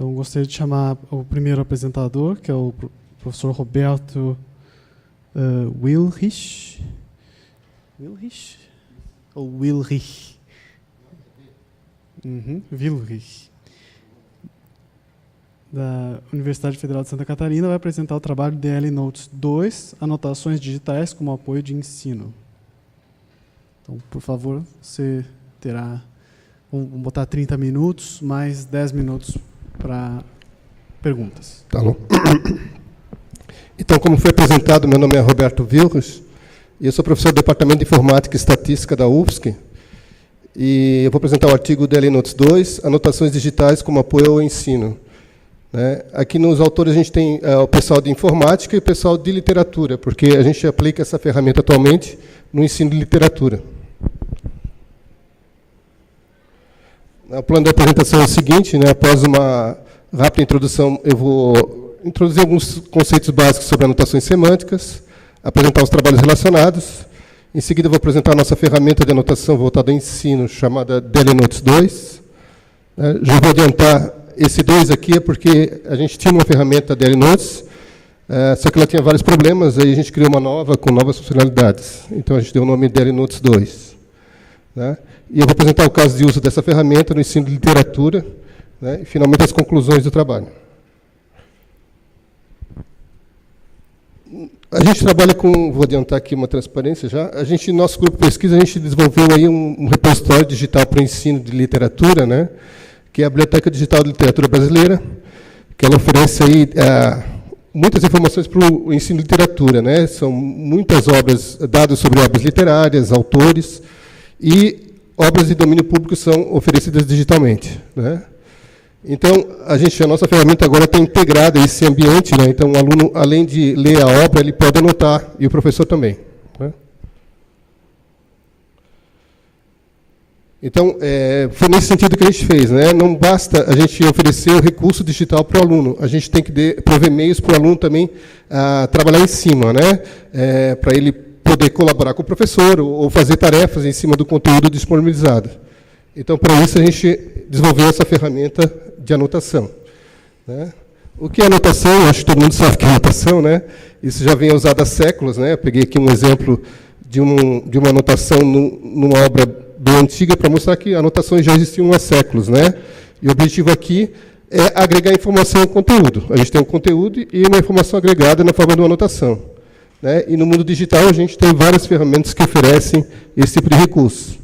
Então, gostaria de chamar o primeiro apresentador, que é o professor Roberto Wilrich. Wilrich? Ou Wilrich? Wilrich. Da Universidade Federal de Santa Catarina, vai apresentar o trabalho DL Notes 2, anotações digitais como apoio de ensino. Então, por favor, você terá, vamos botar 30 minutos, mais 10 minutos para perguntas. Tá bom. Então, como foi apresentado, meu nome é Roberto Wilrich, e eu sou professor do Departamento de Informática e Estatística da UFSC, e eu vou apresentar o artigo DL Notes 2, anotações digitais como apoio ao ensino. Aqui nos autores a gente tem o pessoal de informática e o pessoal de literatura, porque a gente aplica essa ferramenta atualmente no ensino de literatura. O plano da apresentação é o seguinte, após uma rápida introdução, eu vou introduzir alguns conceitos básicos sobre anotações semânticas, apresentar os trabalhos relacionados. Em seguida, eu vou apresentar a nossa ferramenta de anotação voltada ao ensino, chamada DL Notes 2. Já vou adiantar, esse 2 aqui é porque a gente tinha uma ferramenta DL Notes, só que ela tinha vários problemas, aí a gente criou uma nova, com novas funcionalidades. Então, a gente deu o nome DL Notes 2. E eu vou apresentar o caso de uso dessa ferramenta no ensino de literatura, e, finalmente, as conclusões do trabalho. A gente trabalha com, vou adiantar aqui uma transparência já, nosso grupo de pesquisa, a gente desenvolveu aí um repositório digital para o ensino de literatura, que é a Biblioteca Digital de Literatura Brasileira, que ela oferece aí muitas informações para o ensino de literatura. São muitas obras, dados sobre obras literárias, autores, e obras de domínio público são oferecidas digitalmente. Então, a nossa ferramenta agora está integrada a esse ambiente, então o aluno, além de ler a obra, ele pode anotar, e o professor também. Então, foi nesse sentido que a gente fez. Não basta a gente oferecer o recurso digital para o aluno, a gente tem que prover meios para o aluno também trabalhar em cima, para ele poder colaborar com o professor ou fazer tarefas em cima do conteúdo disponibilizado. Então, para isso, a gente desenvolveu essa ferramenta de anotação. O que é anotação? Acho que todo mundo sabe o que é anotação. Isso já vem usado há séculos. Eu peguei aqui um exemplo de uma anotação numa obra bem antiga para mostrar que anotações já existiam há séculos. E o objetivo aqui é agregar informação ao conteúdo. A gente tem um conteúdo e uma informação agregada na forma de uma anotação. E no mundo digital a gente tem várias ferramentas que oferecem esse tipo de recurso.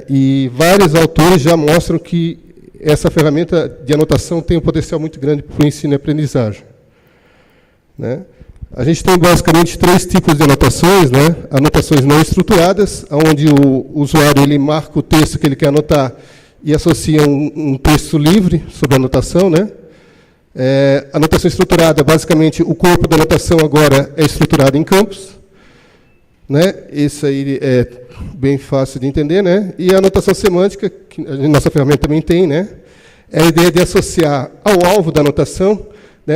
E vários autores já mostram que essa ferramenta de anotação tem um potencial muito grande para o ensino e aprendizagem. A gente tem basicamente 3 tipos de anotações. Anotações não estruturadas, onde o usuário ele marca o texto que ele quer anotar e associa um texto livre sobre a anotação. Anotação estruturada, basicamente, o corpo da anotação agora é estruturado em campos. Isso aí é bem fácil de entender. E a anotação semântica, que a nossa ferramenta também tem, é a ideia de associar ao alvo da anotação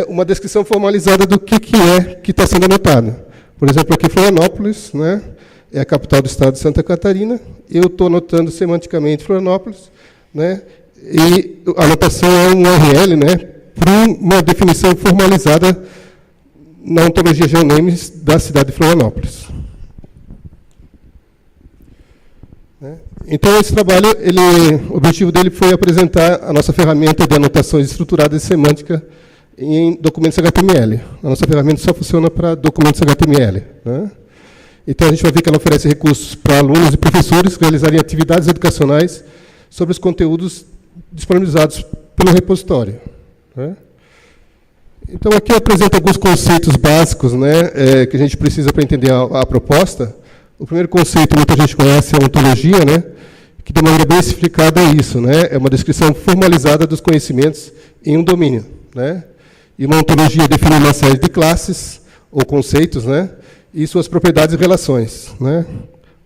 uma descrição formalizada do que está sendo anotado. Por exemplo, aqui Florianópolis, é a capital do estado de Santa Catarina, eu estou anotando semanticamente Florianópolis, e a anotação é um URL, para uma definição formalizada na ontologia GeoNames da cidade de Florianópolis. Então, esse trabalho, o objetivo dele foi apresentar a nossa ferramenta de anotações estruturadas e semântica em documentos HTML. A nossa ferramenta só funciona para documentos HTML. Então, a gente vai ver que ela oferece recursos para alunos e professores realizarem atividades educacionais sobre os conteúdos disponibilizados pelo repositório. Então, aqui eu apresento alguns conceitos básicos que a gente precisa para entender a proposta. O primeiro conceito, muita gente conhece, é a ontologia, que de maneira bem explicada é isso. É uma descrição formalizada dos conhecimentos em um domínio. E uma ontologia define uma série de classes ou conceitos, e suas propriedades e relações.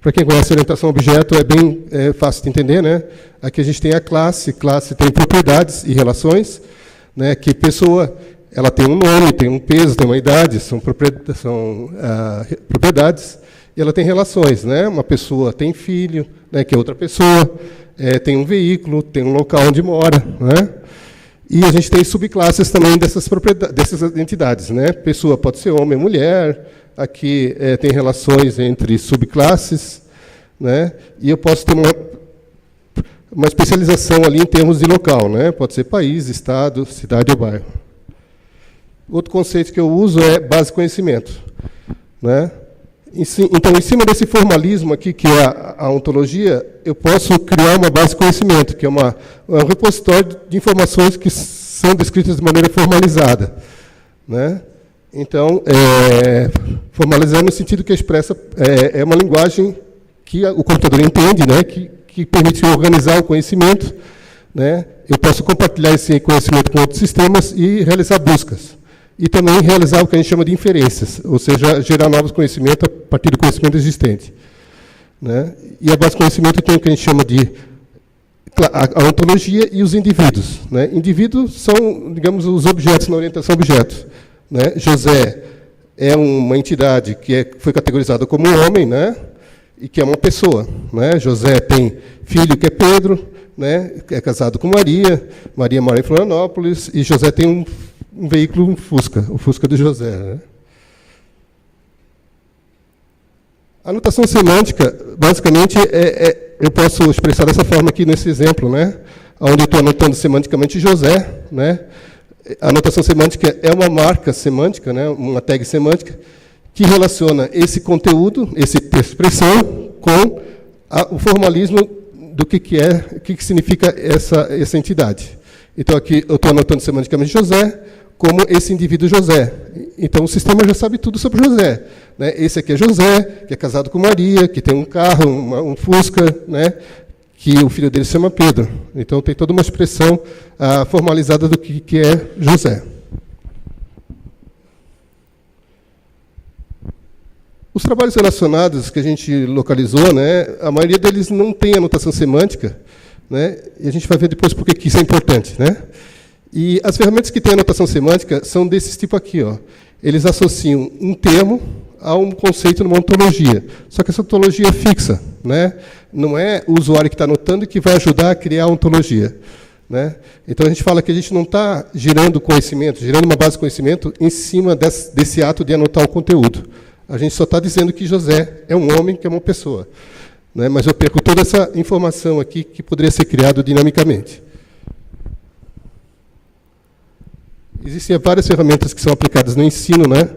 Para quem conhece orientação a objeto, é bem fácil de entender. Aqui a gente tem a classe tem propriedades e relações, que pessoa ela tem um nome, tem um peso, tem uma idade, são propriedades, e ela tem relações. Uma pessoa tem filho, que é outra pessoa, tem um veículo, tem um local onde mora. E a gente tem subclasses também dessas entidades, né? Pessoa pode ser homem ou mulher, aqui tem relações entre subclasses, né? E eu posso ter uma especialização ali em termos de local, né? Pode ser país, estado, cidade ou bairro. Outro conceito que eu uso é base de conhecimento, né? Então, em cima desse formalismo aqui, que é a ontologia, eu posso criar uma base de conhecimento, que é um repositório de informações que são descritas de maneira formalizada, né? Então, formalizando no sentido que expressa é uma linguagem que o computador entende, né? Que permite organizar o conhecimento, né? Eu posso compartilhar esse conhecimento com outros sistemas e realizar buscas. E também realizar o que a gente chama de inferências, ou seja, gerar novos conhecimentos a partir do conhecimento existente, né? E a base de conhecimento tem o que a gente chama de a ontologia e os indivíduos, né? Indivíduos são, digamos, os objetos na orientação a objetos, né? José é uma entidade que foi categorizada como um homem, né? E que é uma pessoa, né? José tem filho que é Pedro, né? É casado com Maria, Maria mora em Florianópolis, e José tem um veículo, um Fusca, o Fusca de José, né? A notação semântica, basicamente, eu posso expressar dessa forma aqui nesse exemplo, né? Onde eu estou anotando semanticamente José, né? A notação semântica é uma marca semântica, né? Uma tag semântica, que relaciona esse conteúdo, essa expressão, com o formalismo do que significa essa entidade. Então, aqui eu estou anotando semanticamente José, como esse indivíduo José. Então, o sistema já sabe tudo sobre José, né? Esse aqui é José, que é casado com Maria, que tem um carro, um Fusca, né? Que o filho dele se chama Pedro. Então, tem toda uma expressão formalizada do que é José. Os trabalhos relacionados que a gente localizou, né? A maioria deles não tem anotação semântica, né? E a gente vai ver depois por que isso é importante, né? E as ferramentas que têm anotação semântica são desse tipo aqui, ó. Eles associam um termo a um conceito numa ontologia. Só que essa ontologia é fixa, né? Não é o usuário que está anotando que vai ajudar a criar a ontologia, né? Então, a gente fala que a gente não está gerando conhecimento, gerando uma base de conhecimento em cima desse ato de anotar o conteúdo. A gente só está dizendo que José é um homem, que é uma pessoa, né? Mas eu perco toda essa informação aqui que poderia ser criado dinamicamente. Existem várias ferramentas que são aplicadas no ensino, né?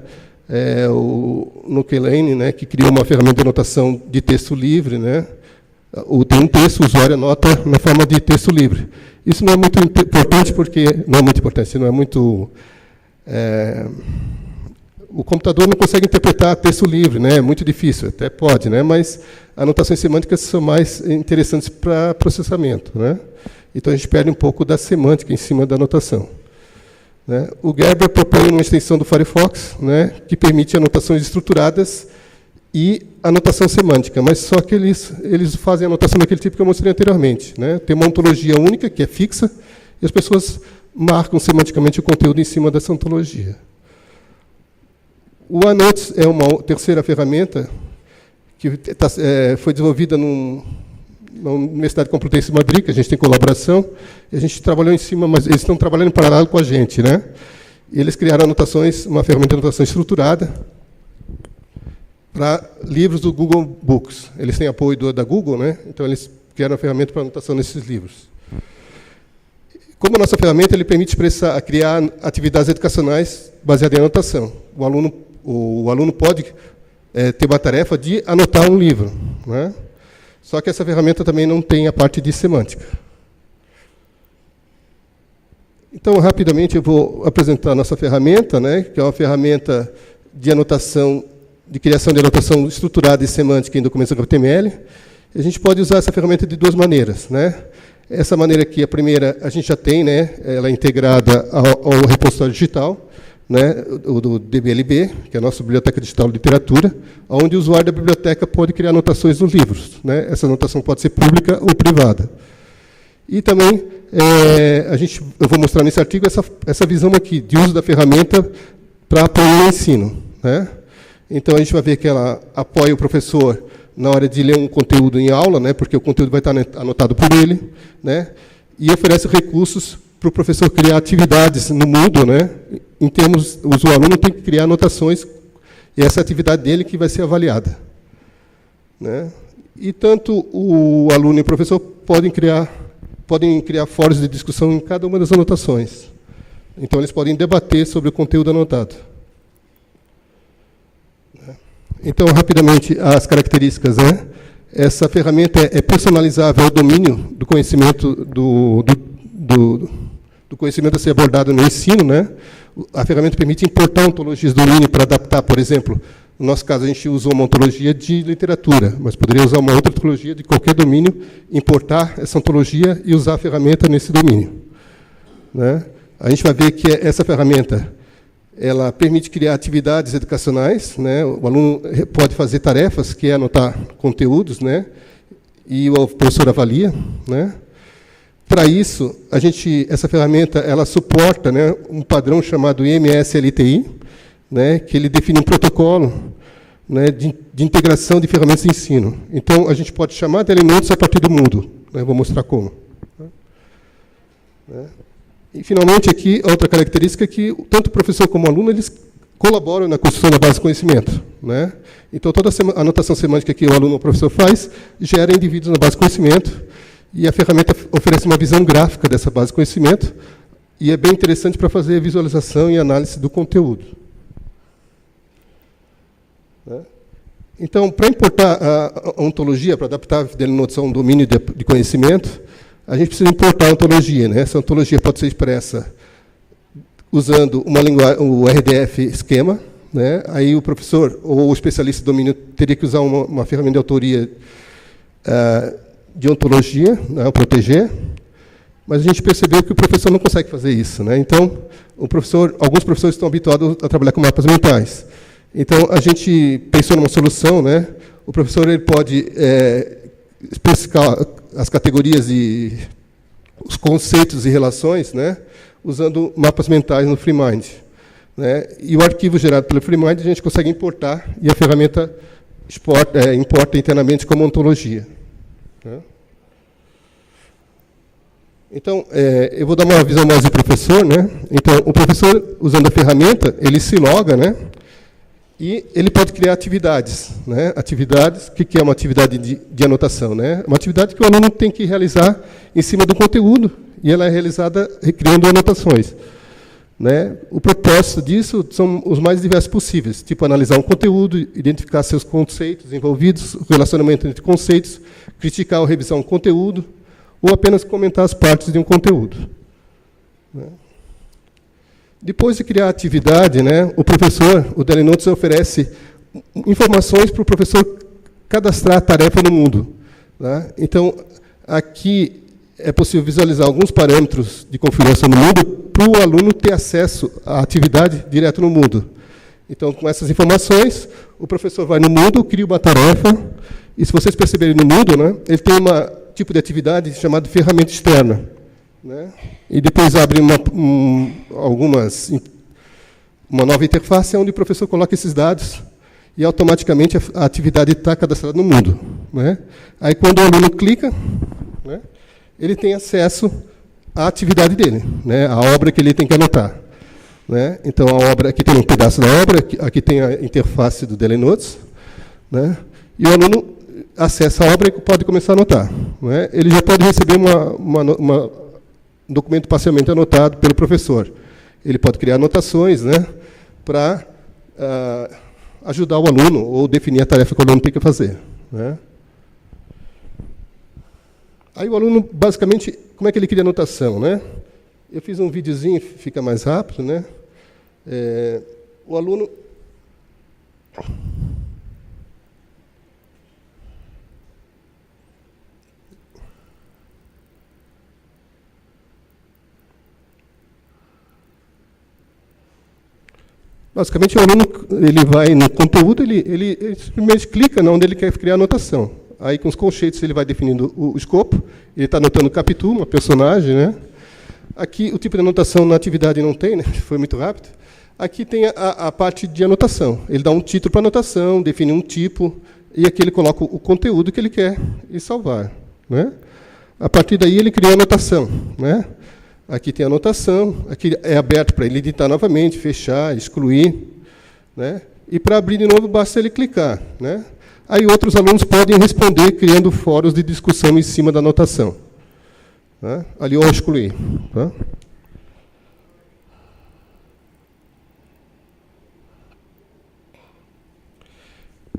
O Nukelane, né, que criou uma ferramenta de anotação de texto livre, né? Tem um texto, o usuário anota na forma de texto livre. Isso não é muito importante porque não é muito o computador não consegue interpretar texto livre, né? É muito difícil, até pode, né? Mas anotações semânticas são mais interessantes para processamento, né? Então a gente perde um pouco da semântica em cima da anotação, né? O Gerber propõe uma extensão do Firefox, né, que permite anotações estruturadas e anotação semântica, mas só que eles fazem anotação daquele tipo que eu mostrei anteriormente, né? Tem uma ontologia única, que é fixa, e as pessoas marcam semanticamente o conteúdo em cima dessa ontologia. O Anotes é uma terceira ferramenta que foi desenvolvida na Universidade Complutense de Madrid, que a gente tem colaboração, e a gente trabalhou em cima, mas eles estão trabalhando em paralelo com a gente, né? E eles criaram anotações, uma ferramenta de anotação estruturada para livros do Google Books. Eles têm apoio da Google, né? Então eles criaram a ferramenta para anotação nesses livros. Como a nossa ferramenta, ele permite criar atividades educacionais baseadas em anotação. O aluno pode ter uma tarefa de anotar um livro, né? Só que essa ferramenta também não tem a parte de semântica. Então, rapidamente, eu vou apresentar a nossa ferramenta, né, que é uma ferramenta de anotação, de criação de anotação estruturada e semântica em documentos HTML. A gente pode usar essa ferramenta de duas maneiras, né? Essa maneira aqui, a primeira, a gente já tem, né, ela é integrada ao repositório digital, né, o do DBLB, que é a nossa Biblioteca Digital de Literatura, onde o usuário da biblioteca pode criar anotações nos livros, né? Essa anotação pode ser pública ou privada. E também, eu vou mostrar nesse artigo essa visão aqui, de uso da ferramenta para apoiar o ensino, né? Então, a gente vai ver que ela apoia o professor na hora de ler um conteúdo em aula, né, porque o conteúdo vai estar anotado por ele, né, e oferece recursos para o professor criar atividades no Moodle, né? Em termos, o aluno tem que criar anotações, e essa atividade dele que vai ser avaliada, né? E tanto o aluno e o professor podem criar fóruns de discussão em cada uma das anotações. Então, eles podem debater sobre o conteúdo anotado. Então, rapidamente, as características, né? Essa ferramenta é personalizável ao domínio do conhecimento do conhecimento a ser abordado no ensino, né? A ferramenta permite importar ontologias do domínio para adaptar, por exemplo, no nosso caso, a gente usou uma ontologia de literatura, mas poderia usar uma outra ontologia de qualquer domínio, importar essa ontologia e usar a ferramenta nesse domínio, né? A gente vai ver que essa ferramenta ela permite criar atividades educacionais, né? O aluno pode fazer tarefas, que é anotar conteúdos, né? E o professor avalia, né? Para isso, essa ferramenta ela suporta, né, um padrão chamado IMS-LTI, né, que ele define um protocolo, né, de integração de ferramentas de ensino. Então, a gente pode chamar de elementos a partir do Moodle, né? Vou mostrar como. Né? E, finalmente, aqui, outra característica é que tanto o professor como o aluno eles colaboram na construção da base de conhecimento, né? Então, toda a anotação semântica que o aluno ou o professor faz gera indivíduos na base de conhecimento, e a ferramenta oferece uma visão gráfica dessa base de conhecimento, e é bem interessante para fazer visualização e análise do conteúdo. Então, para importar a ontologia, para adaptar a Delinotes a um domínio de conhecimento, a gente precisa importar a ontologia, né? Essa ontologia pode ser expressa usando o RDF esquema, né? Aí o professor ou o especialista do domínio teria que usar uma ferramenta de autoria de ontologia, né, o proteger, mas a gente percebeu que o professor não consegue fazer isso, né? Então, alguns professores estão habituados a trabalhar com mapas mentais. Então, a gente pensou numa solução, né? O professor ele pode especificar as categorias e os conceitos e relações, né, usando mapas mentais no FreeMind, né? E o arquivo gerado pelo FreeMind a gente consegue importar, e a ferramenta importa internamente como ontologia. Então, eu vou dar uma visão mais do professor, né? Então, o professor, usando a ferramenta, ele se loga, né? E ele pode criar atividades, né? Atividades, o que é uma atividade de anotação, né? Uma atividade que o aluno tem que realizar em cima do conteúdo, e ela é realizada criando anotações, né? O propósito disso são os mais diversos possíveis, tipo analisar um conteúdo, identificar seus conceitos envolvidos, relacionamento entre conceitos, criticar ou revisar um conteúdo, ou apenas comentar as partes de um conteúdo, né? Depois de criar a atividade, né, o Delinotes oferece informações para o professor cadastrar a tarefa no Moodle, né? Então, aqui é possível visualizar alguns parâmetros de configuração no Moodle para o aluno ter acesso à atividade direto no Moodle. Então, com essas informações, o professor vai no Moodle, cria uma tarefa, e se vocês perceberem no Moodle, né, ele tem um tipo de atividade chamada ferramenta externa, né? E depois abre uma nova interface onde o professor coloca esses dados e automaticamente a atividade está cadastrada no Moodle, né? Aí, quando o aluno clica, né, ele tem acesso à atividade dele, né, à obra que ele tem que anotar, né? Então, a obra, aqui tem um pedaço da obra, aqui tem a interface do Delinotes, né? E o aluno acessa a obra e pode começar a anotar, né? Ele já pode receber um documento parcialmente anotado pelo professor. Ele pode criar anotações, né, para ajudar o aluno ou definir a tarefa que o aluno tem que fazer, né? Aí o aluno, basicamente, como é que ele cria anotação, né? Eu fiz um videozinho, fica mais rápido, né? O aluno... Basicamente, o aluno ele vai no conteúdo, ele simplesmente clica onde ele quer criar a anotação. Aí, com os colchetes, ele vai definindo o escopo. Ele está anotando o Capitu, uma personagem, né? Aqui, o tipo de anotação na atividade não tem, né? Foi muito rápido. Aqui tem a parte de anotação. Ele dá um título para a anotação, define um tipo, e aqui ele coloca o conteúdo que ele quer e salvar, né? A partir daí, ele cria a anotação, né? Aqui tem a anotação, aqui é aberto para ele editar novamente, fechar, excluir, né? E para abrir de novo, basta ele clicar, né? Aí outros alunos podem responder criando fóruns de discussão em cima da anotação. Tá? Ali eu excluí. Tá?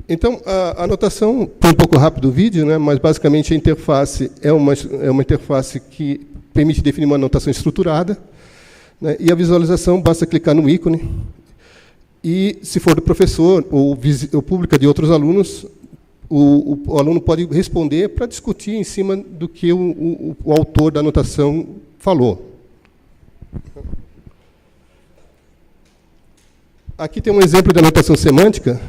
Então, a anotação, foi um pouco rápido o vídeo, né? Mas basicamente a interface é uma interface que permite definir uma anotação estruturada, né? E a visualização, basta clicar no ícone. E, se for do professor ou pública de outros alunos, o aluno pode responder para discutir em cima do que o autor da anotação falou. Aqui tem um exemplo de anotação semântica,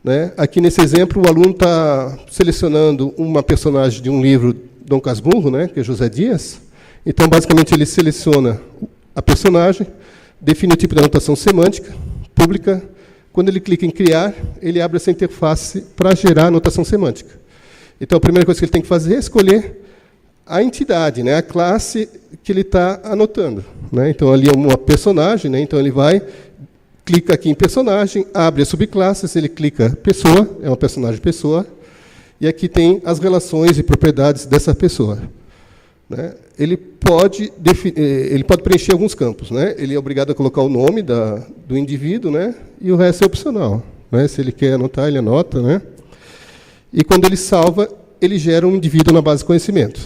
né? Aqui, nesse exemplo, o aluno está selecionando uma personagem de um livro Dom Casmurro, né? Que é José Dias. Então, basicamente, ele seleciona a personagem, define o tipo de anotação semântica, pública. Quando ele clica em criar, ele abre essa interface para gerar a anotação semântica. Então, a primeira coisa que ele tem que fazer é escolher a entidade, né, a classe que ele está anotando, né? Então, ali é uma personagem, né? Então, ele vai, clica aqui em personagem, abre as subclasses, ele clica pessoa, é uma personagem pessoa, e aqui tem as relações e propriedades dessa pessoa. Né? Ele pode preencher alguns campos, né? Ele é obrigado a colocar o nome do indivíduo, né? E o resto é opcional, né? Se ele quer anotar, ele anota, né? E quando ele salva, ele gera um indivíduo na base de conhecimento.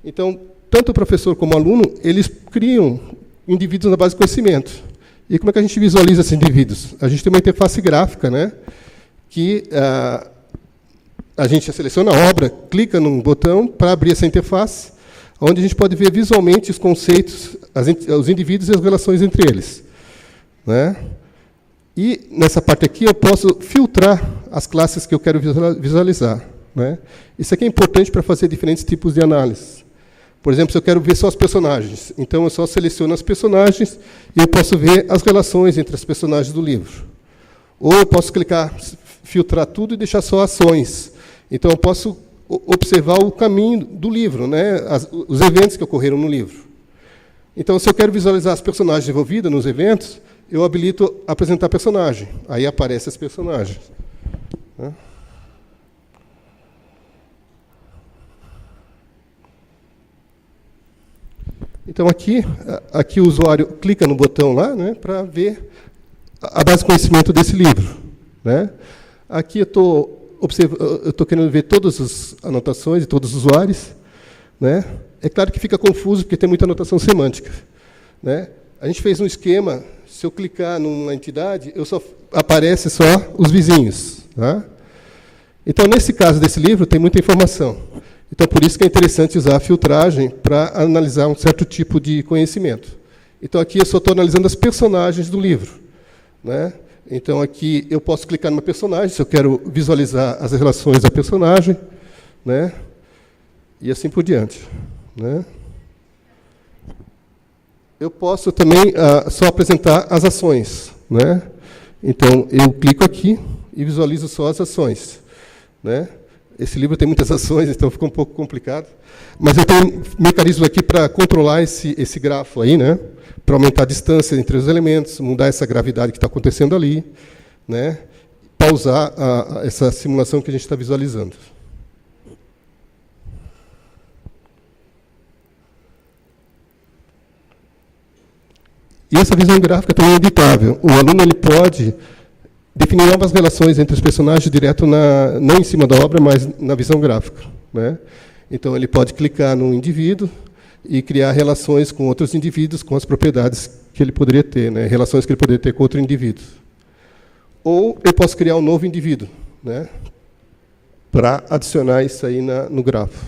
Então, tanto o professor como o aluno, eles criam indivíduos na base de conhecimento. E como é que a gente visualiza esses indivíduos? A gente tem uma interface gráfica, né? Que a gente seleciona a obra, clica num botão para abrir essa interface, onde a gente pode ver visualmente os conceitos, os indivíduos e as relações entre eles. Né? E, nessa parte aqui, eu posso filtrar as classes que eu quero visualizar. Né? Isso aqui é importante para fazer diferentes tipos de análise. Por exemplo, se eu quero ver só os personagens, então eu só seleciono as personagens e eu posso ver as relações entre as personagens do livro. Ou eu posso clicar, filtrar tudo e deixar só ações. Então, eu posso observar o caminho do livro, né? Os eventos que ocorreram no livro. Então, se eu quero visualizar as personagens envolvidas nos eventos, eu habilito apresentar personagem. Aí aparecem as personagens. Né? Então, aqui o usuário clica no botão lá, né, para ver a base de conhecimento desse livro. Né? Aqui eu estou querendo ver todas as anotações de todos os usuários. Né? É claro que fica confuso, porque tem muita anotação semântica. Né? A gente fez um esquema, se eu clicar numa entidade, aparece só os vizinhos. Tá? Então, nesse caso desse livro, tem muita informação. Então, por isso que é interessante usar a filtragem para analisar um certo tipo de conhecimento. Então, aqui eu só estou analisando as personagens do livro. Né? Então, aqui eu posso clicar numa personagem, se eu quero visualizar as relações da personagem, né? E assim por diante. Né? Eu posso também só apresentar as ações. Né? Então, eu clico aqui e visualizo só as ações. Né? Esse livro tem muitas ações, então fica um pouco complicado. Mas eu tenho mecanismos aqui para controlar esse grafo aí, né? Para aumentar a distância entre os elementos, mudar essa gravidade que está acontecendo ali, né? Pausar essa simulação que a gente está visualizando. E essa visão gráfica também é editável. O aluno ele pode definir novas relações entre os personagens direto não em cima da obra, mas na visão gráfica. Né? Então, ele pode clicar no indivíduo e criar relações com outros indivíduos, com as propriedades que ele poderia ter, né? Relações que ele poderia ter com outro indivíduo. Ou eu posso criar um novo indivíduo, né? Para adicionar isso aí no grafo.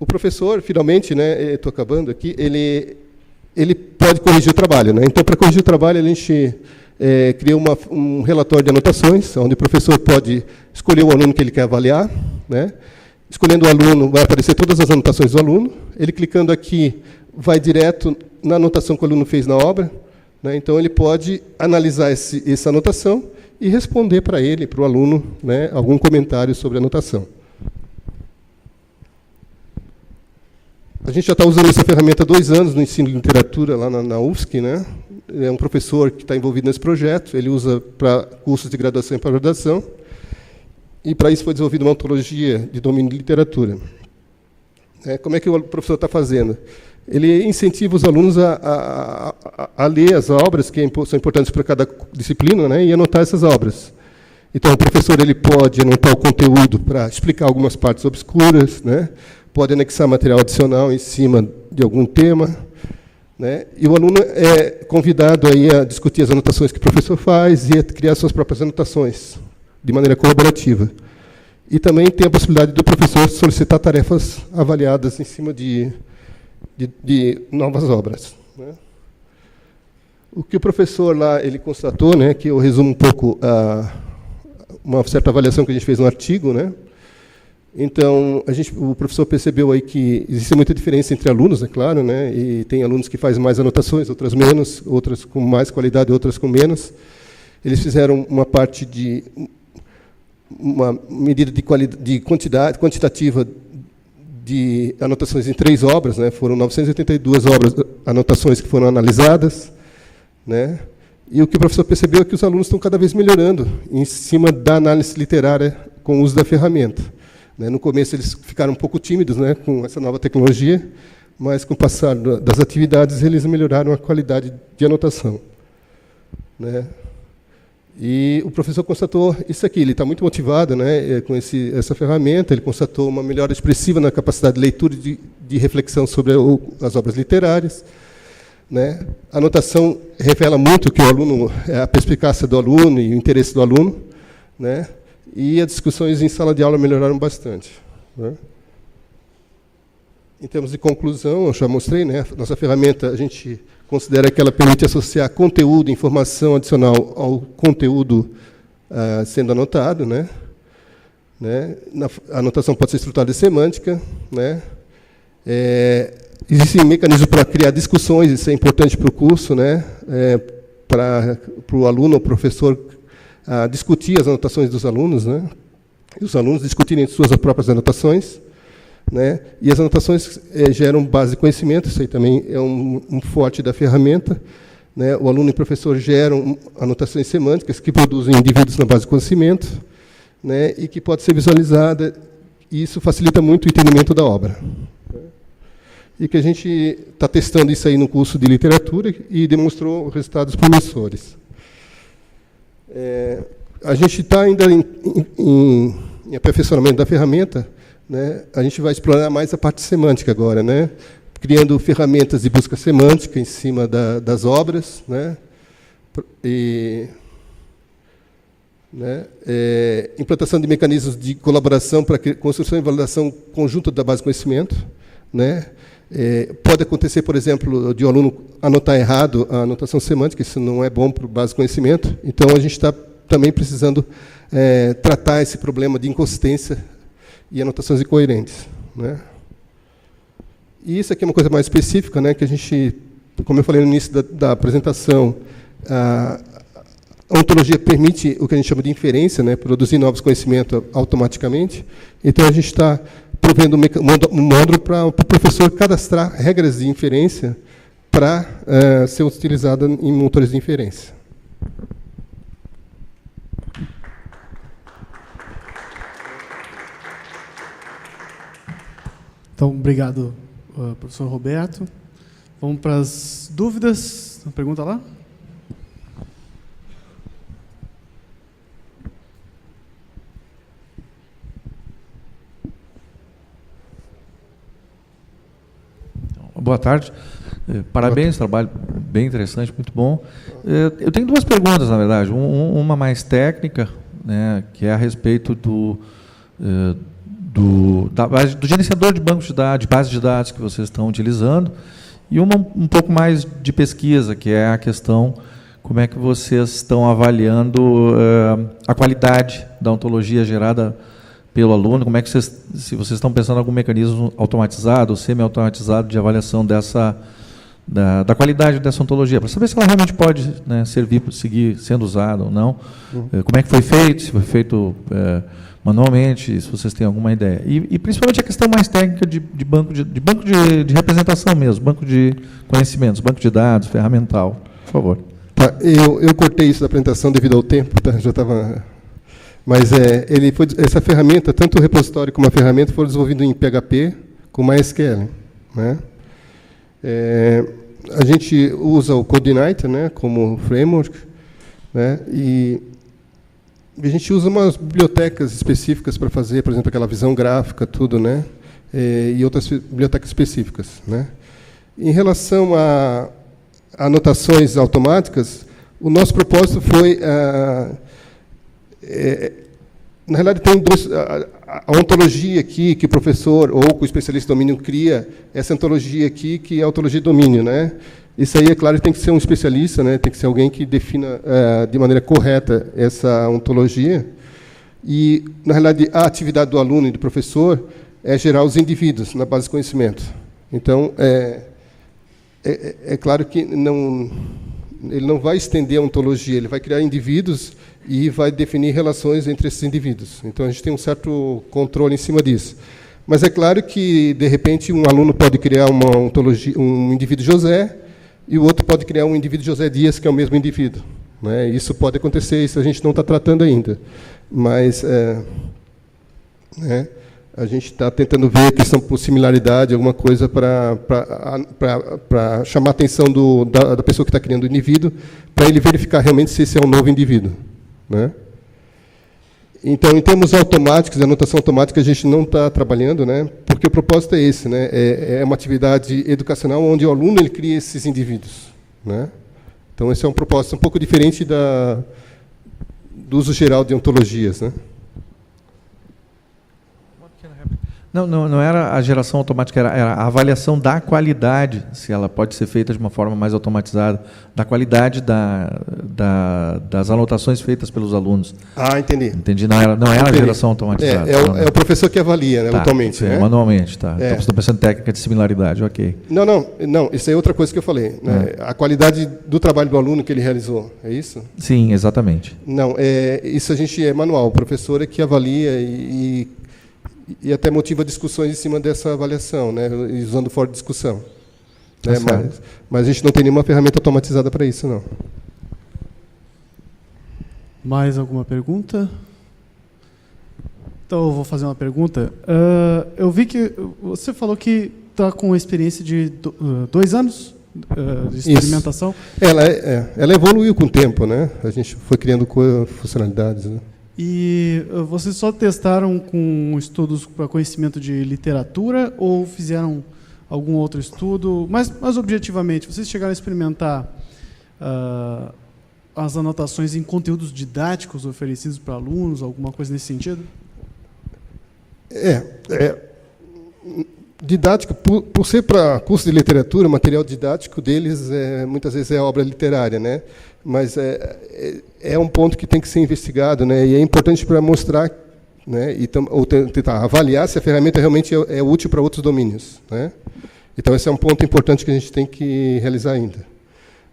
O professor, finalmente, né, estou acabando aqui, ele pode corrigir o trabalho. Né? Então, para corrigir o trabalho, a gente cria um relatório de anotações, onde o professor pode escolher o aluno que ele quer avaliar. Né? Escolhendo o aluno, vai aparecer todas as anotações do aluno. Ele, clicando aqui, vai direto na anotação que o aluno fez na obra. Né? Então, ele pode analisar essa anotação e responder para ele, para o aluno, né, algum comentário sobre a anotação. A gente já está usando essa ferramenta há 2 anos no ensino de literatura lá na UFSC, né? É um professor que está envolvido nesse projeto, ele usa para cursos de graduação e pós-graduação, e para isso foi desenvolvida uma ontologia de domínio de literatura. Como é que o professor está fazendo? Ele incentiva os alunos a ler as obras que são importantes para cada disciplina, né, e anotar essas obras. Então, o professor ele pode anotar o conteúdo para explicar algumas partes obscuras, né, pode anexar material adicional em cima de algum tema, né, e o aluno é convidado aí a discutir as anotações que o professor faz e a criar suas próprias anotações, de maneira colaborativa. E também tem a possibilidade do professor solicitar tarefas avaliadas em cima de novas obras, né. O que o professor lá ele constatou, né, que eu resumo um pouco uma certa avaliação que a gente fez no artigo, né. Então o professor percebeu aí que existe muita diferença entre alunos, é claro, né, e tem alunos que fazem mais anotações, outras menos, outras com mais qualidade, outras com menos. Eles fizeram uma parte de uma medida de quantidade quantitativa de anotações em 3 obras, né? Foram 982 anotações que foram analisadas, né? E o que o professor percebeu é que os alunos estão cada vez melhorando em cima da análise literária com o uso da ferramenta, né? No começo eles ficaram um pouco tímidos, né, com essa nova tecnologia, mas com o passar das atividades eles melhoraram a qualidade de anotação, né? E o professor constatou isso aqui, ele está muito motivado, né, com essa ferramenta, ele constatou uma melhora expressiva na capacidade de leitura e de reflexão sobre as obras literárias, né. A anotação revela muito que o aluno, a perspicácia do aluno e o interesse do aluno, né, e as discussões em sala de aula melhoraram bastante, né. Em termos de conclusão, eu já mostrei, né, nossa ferramenta, a gente considera que ela permite associar conteúdo, informação adicional ao conteúdo sendo anotado, né? A anotação pode ser estruturada de semântica, né? Existe um mecanismo para criar discussões, isso é importante para o curso, né? Para o aluno ou professor discutir as anotações dos alunos, né? E os alunos discutirem suas próprias anotações, né? E as anotações geram base de conhecimento, isso aí também é um forte da ferramenta, né? O aluno e o professor geram anotações semânticas que produzem indivíduos na base de conhecimento, né? E que pode ser visualizada, e isso facilita muito o entendimento da obra. E que a gente está testando isso aí no curso de literatura e demonstrou resultados promissores. A gente está ainda em aperfeiçoamento da ferramenta, né? A gente vai explorar mais a parte semântica agora, né? Criando ferramentas de busca semântica em cima das obras, né? Implantação de mecanismos de colaboração para construção e validação conjunta da base de conhecimento, né? Pode acontecer, por exemplo, de o aluno anotar errado a anotação semântica, isso não é bom para o base de conhecimento, então a gente está também precisando tratar esse problema de inconsistência e anotações incoerentes, né? E isso aqui é uma coisa mais específica, né, que a gente, como eu falei no início da apresentação, a ontologia permite o que a gente chama de inferência, né, produzir novos conhecimentos automaticamente. Então, a gente está provendo um módulo para o professor cadastrar regras de inferência para ser utilizada em motores de inferência. Então, obrigado, professor Roberto. Vamos para as dúvidas. Pergunta lá. Boa tarde. Parabéns, trabalho bem interessante, muito bom. Eu tenho 2 perguntas, na verdade. Uma mais técnica, né, que é a respeito do gerenciador de bancos de dados, de bases de dados que vocês estão utilizando, e uma um pouco mais de pesquisa, que é a questão como é que vocês estão avaliando a qualidade da ontologia gerada pelo aluno, como é que se vocês estão pensando em algum mecanismo automatizado ou semi-automatizado de avaliação da qualidade dessa ontologia, para saber se ela realmente pode, né, servir para seguir sendo usada ou não. Como é que foi feito, se foi feito manualmente, se vocês têm alguma ideia. E principalmente a questão mais técnica de banco de representação mesmo, banco de conhecimentos, banco de dados, ferramental, por favor. Tá, eu cortei isso da apresentação devido ao tempo, tá? Já estava... Mas essa ferramenta, tanto o repositório como a ferramenta, foram desenvolvidos em PHP com MySQL, né? A gente usa o CodeIgniter, né, como framework, né, e a gente usa umas bibliotecas específicas para fazer, por exemplo, aquela visão gráfica, tudo, né, e outras bibliotecas específicas, né. Em relação a anotações automáticas, o nosso propósito foi, na realidade, tem a ontologia aqui que o professor ou que o especialista em domínio cria, essa ontologia aqui, que é a ontologia de domínio, né? Isso aí, é claro, tem que ser um especialista, né? Tem que ser alguém que defina de maneira correta essa ontologia. E, na realidade, a atividade do aluno e do professor é gerar os indivíduos na base de conhecimento. Então, é claro que ele não vai estender a ontologia, ele vai criar indivíduos e vai definir relações entre esses indivíduos. Então, a gente tem um certo controle em cima disso. Mas é claro que, de repente, um aluno pode criar uma ontologia, um indivíduo José, e o outro pode criar um indivíduo José Dias, que é o mesmo indivíduo, né? Isso pode acontecer, isso a gente não está tratando ainda. Mas né, a gente está tentando ver a questão por similaridade, alguma coisa para chamar a atenção da pessoa que está criando o indivíduo, para ele verificar realmente se esse é um novo indivíduo, né? Então, em termos automáticos, a anotação automática a gente não está trabalhando, né? Porque o propósito é esse, né? É uma atividade educacional onde o aluno ele cria esses indivíduos, né? Então, esse é um propósito um pouco diferente do uso geral de ontologias, né? Não era a geração automática, era a avaliação da qualidade, se ela pode ser feita de uma forma mais automatizada, da qualidade das anotações feitas pelos alunos. Ah, entendi. Entendi, não era a geração automatizada. É o professor que avalia, né, atualmente. Sim, né? Manualmente, tá. Então, você está pensando em técnica de similaridade, ok. Não, isso é outra coisa que eu falei. Né? A qualidade do trabalho do aluno que ele realizou, é isso? Sim, exatamente. Não, isso a gente é manual, o professor é que avalia e até motiva discussões em cima dessa avaliação, né, usando fora de discussão. Né, mas a gente não tem nenhuma ferramenta automatizada para isso, não. Mais alguma pergunta? Então, eu vou fazer uma pergunta. Eu vi que você falou que está com experiência de 2 anos de experimentação. Isso. Ela evoluiu com o tempo, né? A gente foi criando funcionalidades, né? E vocês só testaram com estudos para conhecimento de literatura ou fizeram algum outro estudo? Mas objetivamente, vocês chegaram a experimentar as anotações em conteúdos didáticos oferecidos para alunos, alguma coisa nesse sentido? Didática, por ser para curso de literatura, o material didático deles muitas vezes é obra literária, né? Mas é um ponto que tem que ser investigado, né? E é importante para mostrar, né? Ou tentar avaliar se a ferramenta realmente é útil para outros domínios, né? Então, esse é um ponto importante que a gente tem que realizar ainda,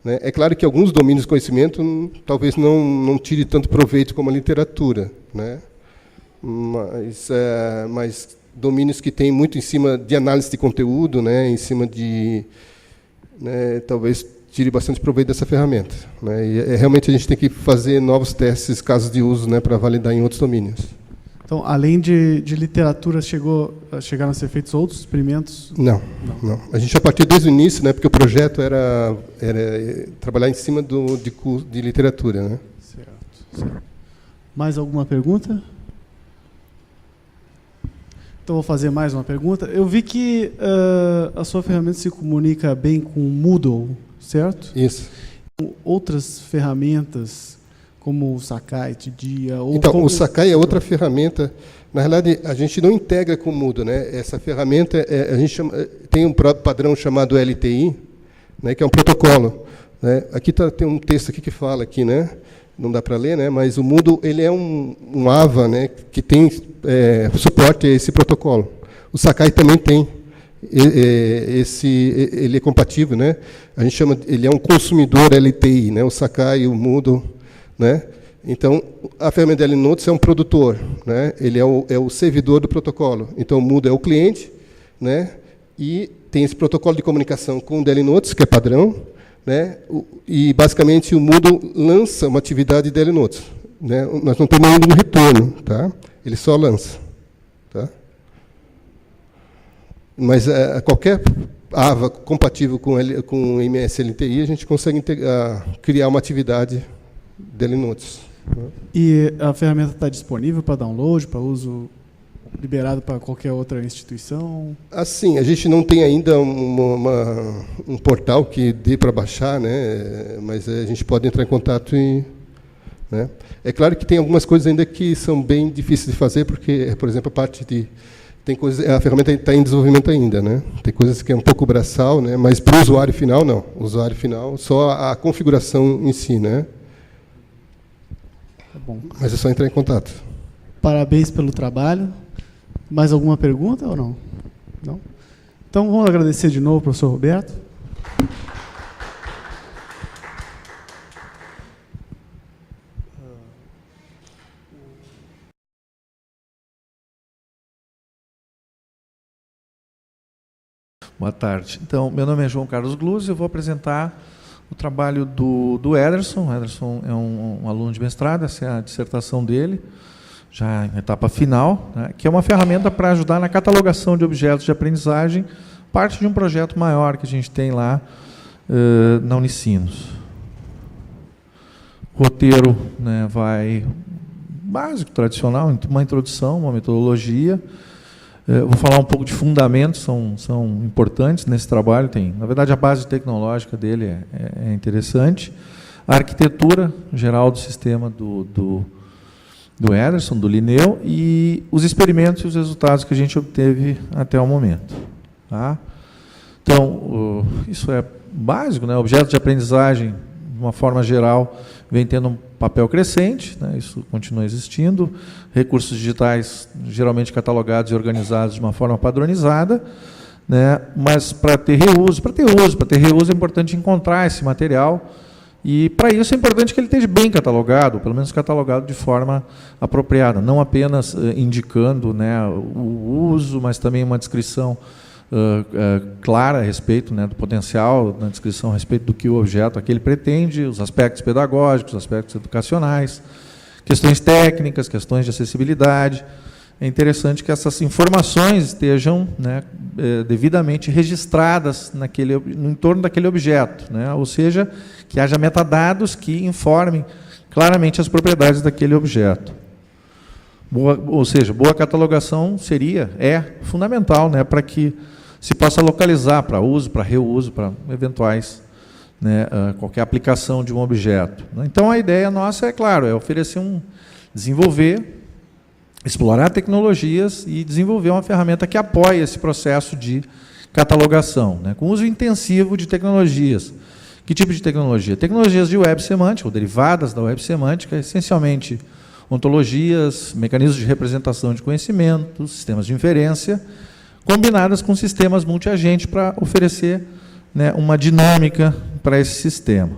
né? É claro que alguns domínios de conhecimento talvez não tire tanto proveito como a literatura, né? Mas domínios que tem muito em cima de análise de conteúdo, né? Em cima de, né, talvez tire bastante proveito dessa ferramenta, né? E realmente a gente tem que fazer novos testes, casos de uso, né, para validar em outros domínios. Então, além de literatura, chegaram a ser feitos outros experimentos? Não. A gente, a partir desde o início, né, porque o projeto era trabalhar em cima de literatura, né? Certo. Mais alguma pergunta? Então, vou fazer mais uma pergunta. Eu vi que a sua ferramenta se comunica bem com o Moodle, certo? Isso. Outras ferramentas, como o Sakai, Tidia... Então, o Sakai é outra ferramenta. Na realidade, a gente não integra com o Moodle, né? Essa ferramenta, a gente tem um padrão chamado LTI, né, que é um protocolo, né? Aqui tem um texto aqui que fala, aqui, né? Não dá para ler, né? Mas o Moodle ele é um AVA, né, que tem suporte a esse protocolo. O Sakai também tem. ele é compatível, né? A gente chama, ele é um consumidor LTI, né? O Sakai, o Moodle, né? Então, a ferramenta DL Notes é um produtor, né? Ele é o servidor do protocolo. Então, o Moodle é o cliente, né? E tem esse protocolo de comunicação com o DL Notes, que é padrão, né? E, basicamente, o Moodle lança uma atividade de DL Notes, né? Nós não temos ainda um retorno, tá? Ele só lança, tá? Mas qualquer AVA compatível com o MS LTI, a gente consegue criar uma atividade DL Notes. E a ferramenta está disponível para download, para uso liberado para qualquer outra instituição? Assim, a gente não tem ainda um portal que dê para baixar, né? Mas a gente pode entrar em contato e... né? É claro que tem algumas coisas ainda que são bem difíceis de fazer, porque, por exemplo, a parte de... Tem coisas, a ferramenta está em desenvolvimento ainda, né? Tem coisas que é um pouco braçal, né? Mas para o usuário final, não. O usuário final, só a configuração em si, né? Tá bom. Mas é só entrar em contato. Parabéns pelo trabalho. Mais alguma pergunta ou não? Não? Então, vamos agradecer de novo ao professor Roberto. Boa tarde. Então, meu nome é João Carlos Gluz, eu vou apresentar o trabalho do Ederson. O Ederson é um aluno de mestrado, essa é a dissertação dele, já em etapa final, né, que é uma ferramenta para ajudar na catalogação de objetos de aprendizagem, parte de um projeto maior que a gente tem lá na Unicinos. O roteiro, né, vai básico, tradicional, uma introdução, uma metodologia. Vou falar um pouco de fundamentos, são importantes nesse trabalho. Na verdade, a base tecnológica dele é interessante. A arquitetura geral do sistema do Ederson, do Linneu, e os experimentos e os resultados que a gente obteve até o momento. Tá? Então, isso é básico, né? Objetos de aprendizagem, de uma forma geral, vem tendo um papel crescente, né? Isso continua existindo. Recursos digitais, geralmente catalogados e organizados de uma forma padronizada, né? Mas para ter reuso é importante encontrar esse material, e para isso é importante que ele esteja bem catalogado, pelo menos catalogado de forma apropriada, não apenas indicando, né, o uso, mas também uma descrição clara a respeito, né, do potencial, na descrição a respeito do que o objeto aquele pretende, os aspectos pedagógicos, os aspectos educacionais, questões técnicas, questões de acessibilidade. É interessante que essas informações estejam, né, devidamente registradas no entorno daquele objeto, né, ou seja, que haja metadados que informem claramente as propriedades daquele objeto. Boa catalogação é fundamental, né, para que se possa localizar para uso, para reuso, para eventuais, né, qualquer aplicação de um objeto. Então, a ideia nossa é, claro, desenvolver, explorar tecnologias e desenvolver uma ferramenta que apoie esse processo de catalogação, né, com uso intensivo de tecnologias. Que tipo de tecnologia? Tecnologias de web semântica, ou derivadas da web semântica, essencialmente ontologias, mecanismos de representação de conhecimento, sistemas de inferência, combinadas com sistemas multiagente para oferecer, né, uma dinâmica para esse sistema.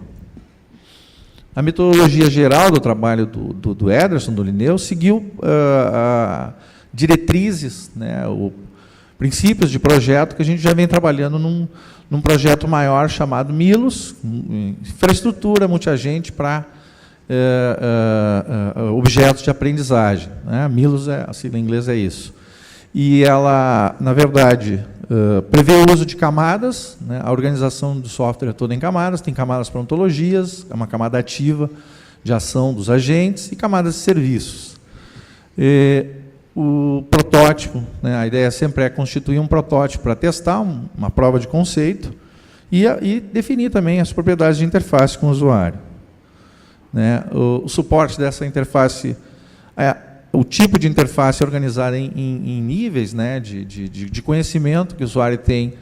A metodologia geral do trabalho do Ederson, do Linneu, seguiu diretrizes, né, princípios de projeto que a gente já vem trabalhando num projeto maior chamado Milos, infraestrutura multiagente para objetos de aprendizagem, né? Milos, a sigla em inglês é isso. E ela, na verdade, prevê o uso de camadas, né? A organização do software é toda em camadas, tem camadas para ontologias, uma camada ativa de ação dos agentes e camadas de serviços. O protótipo, né? A ideia sempre é constituir um protótipo para testar uma prova de conceito e definir também as propriedades de interface com o usuário. Né? O suporte dessa interface, o tipo de interface é organizado em níveis, né, de conhecimento que o usuário tem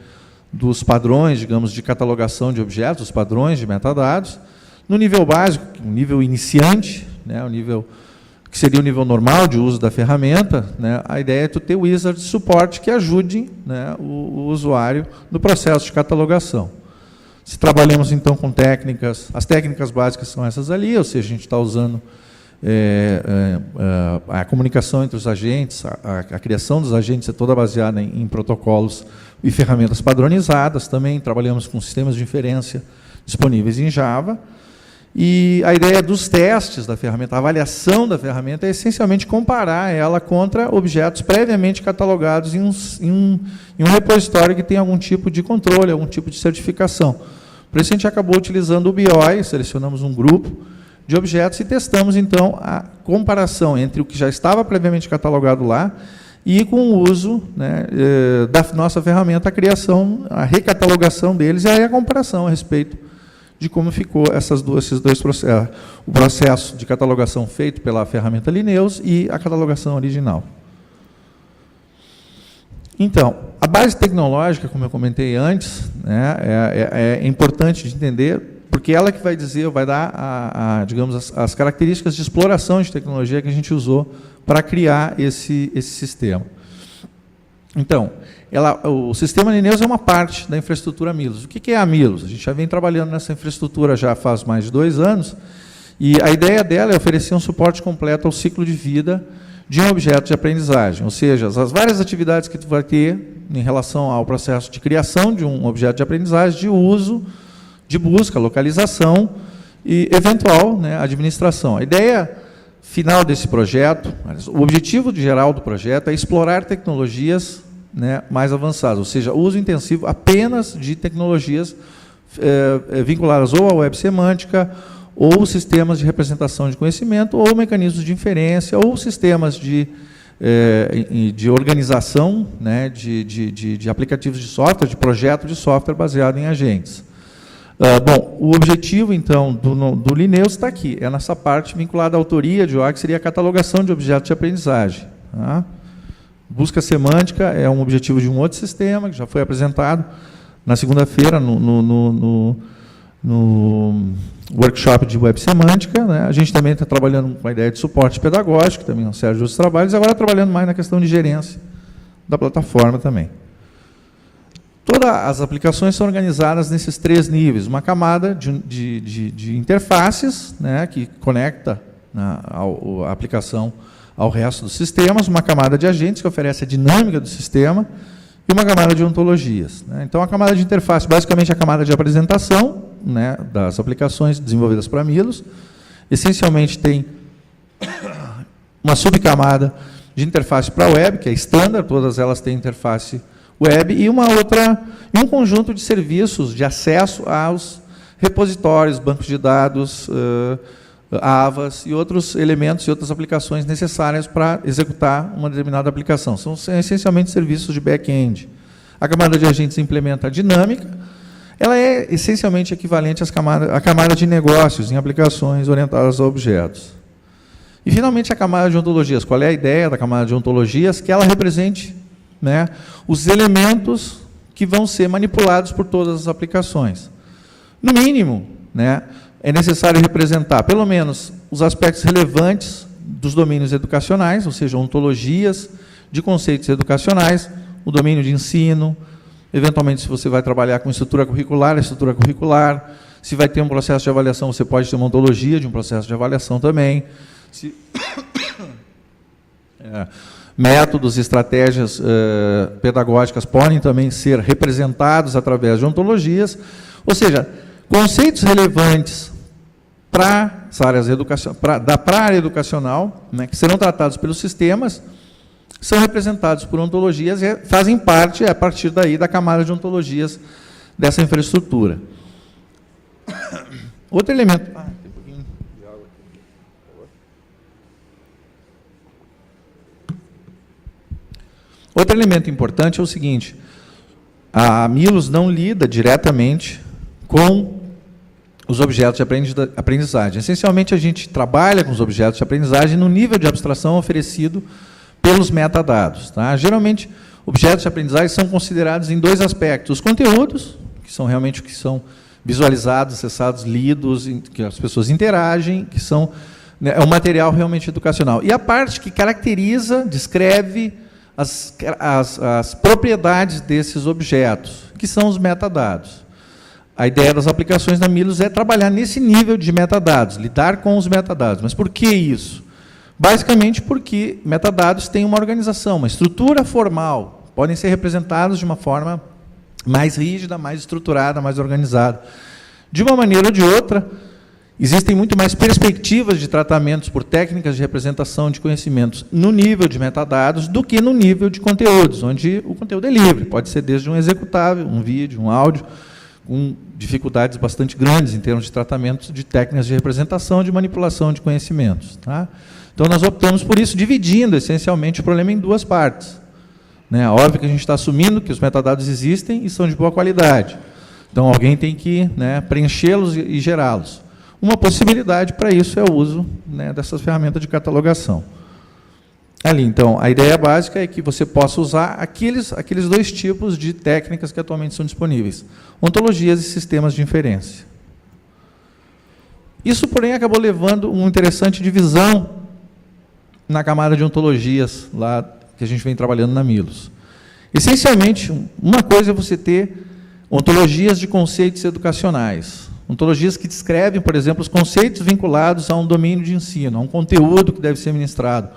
dos padrões, digamos, de catalogação de objetos, os padrões de metadados. No nível básico, um nível iniciante, né, o nível que seria o nível normal de uso da ferramenta, né, a ideia é tu ter wizard de suporte que ajude, né, o usuário no processo de catalogação. Se trabalhamos, então, com técnicas, as técnicas básicas são essas ali, ou seja, a gente está usando a comunicação entre os agentes, a criação dos agentes é toda baseada em protocolos e ferramentas padronizadas. Também trabalhamos com sistemas de inferência disponíveis em Java. E a ideia dos testes da ferramenta, a avaliação da ferramenta, é essencialmente comparar ela contra objetos previamente catalogados em um repositório que tem algum tipo de controle, algum tipo de certificação. Por isso a gente acabou utilizando o BIOI, selecionamos um grupo de objetos e testamos, então, a comparação entre o que já estava previamente catalogado lá e com o uso, né, da nossa ferramenta, a criação, a recatalogação deles e aí a comparação a respeito de como ficou esses dois processos, o processo de catalogação feito pela ferramenta Linneus e a catalogação original. Então, a base tecnológica, como eu comentei antes, né, é importante de entender, porque ela que vai dizer, vai dar, digamos, as características de exploração de tecnologia que a gente usou para criar esse sistema. Então, o sistema Linneus é uma parte da infraestrutura Milos. O que é a Milos? A gente já vem trabalhando nessa infraestrutura já faz mais de 2 anos, e a ideia dela é oferecer um suporte completo ao ciclo de vida de um objeto de aprendizagem, ou seja, as várias atividades que tu vai ter em relação ao processo de criação de um objeto de aprendizagem, de uso, de busca, localização e eventual, né, administração. A ideia final desse projeto, o objetivo geral do projeto é explorar tecnologias, né, mais avançadas, ou seja, uso intensivo apenas de tecnologias vinculadas ou à web semântica, ou sistemas de representação de conhecimento, ou mecanismos de inferência, ou sistemas de organização, né, de aplicativos de software, de projeto de software baseado em agentes. Bom, o objetivo, então, do Linneus está aqui, é nessa parte vinculada à autoria de OA, que seria a catalogação de objetos de aprendizagem. Tá? Busca semântica é um objetivo de um outro sistema, que já foi apresentado na segunda-feira no workshop de web semântica. Né? A gente também está trabalhando com a ideia de suporte pedagógico, também uma série de outros trabalhos, e agora trabalhando mais na questão de gerência da plataforma também. Todas as aplicações são organizadas nesses 3 níveis. Uma camada de interfaces, né, que conecta a aplicação ao resto dos sistemas, uma camada de agentes, que oferece a dinâmica do sistema, e uma camada de ontologias. Né. Então, a camada de interface, basicamente, é a camada de apresentação, né, das aplicações desenvolvidas para Milos. Essencialmente, tem uma subcamada de interface para a web, que é standard, todas elas têm interface web, e um conjunto de serviços de acesso aos repositórios, bancos de dados, AVAs e outros elementos e outras aplicações necessárias para executar uma determinada aplicação. São essencialmente serviços de back-end. A camada de agentes implementa a dinâmica, ela é essencialmente equivalente à camada de negócios em aplicações orientadas a objetos. E, finalmente, a camada de ontologias. Qual é a ideia da camada de ontologias? Que ela represente, né, os elementos que vão ser manipulados por todas as aplicações. No mínimo, né, é necessário representar, pelo menos, os aspectos relevantes dos domínios educacionais, ou seja, ontologias de conceitos educacionais, o domínio de ensino, eventualmente, se você vai trabalhar com estrutura curricular, a estrutura curricular, se vai ter um processo de avaliação, você pode ter uma ontologia de um processo de avaliação também. Métodos e estratégias pedagógicas podem também ser representados através de ontologias, ou seja, conceitos relevantes para as áreas para a área educacional, né, que serão tratados pelos sistemas, são representados por ontologias e fazem parte, a partir daí, da camada de ontologias dessa infraestrutura. Outro elemento... Outro elemento importante é o seguinte: a Milos não lida diretamente com os objetos de aprendizagem. Essencialmente, a gente trabalha com os objetos de aprendizagem no nível de abstração oferecido pelos metadados. Tá? Geralmente, objetos de aprendizagem são considerados em 2 aspectos. Os conteúdos, que são realmente o que são visualizados, acessados, lidos, que as pessoas interagem, que são né, é um material realmente educacional. E a parte que caracteriza, descreve as propriedades desses objetos, que são os metadados. A ideia das aplicações da Milos é trabalhar nesse nível de metadados, lidar com os metadados. Mas por que isso? Basicamente porque metadados têm uma organização, uma estrutura formal, podem ser representados de uma forma mais rígida, mais estruturada, mais organizada. De uma maneira ou de outra, existem muito mais perspectivas de tratamentos por técnicas de representação de conhecimentos no nível de metadados do que no nível de conteúdos, onde o conteúdo é livre, pode ser desde um executável, um vídeo, um áudio, com dificuldades bastante grandes em termos de tratamentos de técnicas de representação, de manipulação de conhecimentos. Tá? Então, nós optamos por isso, dividindo essencialmente o problema em duas partes. Né? Óbvio que a gente está assumindo que os metadados existem e são de boa qualidade. Então, alguém tem que, né, preenchê-los e gerá-los. Uma possibilidade para isso é o uso, né, dessas ferramentas de catalogação. Ali, então, a ideia básica é que você possa usar aqueles dois tipos de técnicas que atualmente são disponíveis: ontologias e sistemas de inferência. Isso, porém, acabou levando uma interessante divisão na camada de ontologias lá que a gente vem trabalhando na Milos. Essencialmente, uma coisa é você ter ontologias de conceitos educacionais. Ontologias que descrevem, por exemplo, os conceitos vinculados a um domínio de ensino, a um conteúdo que deve ser ministrado.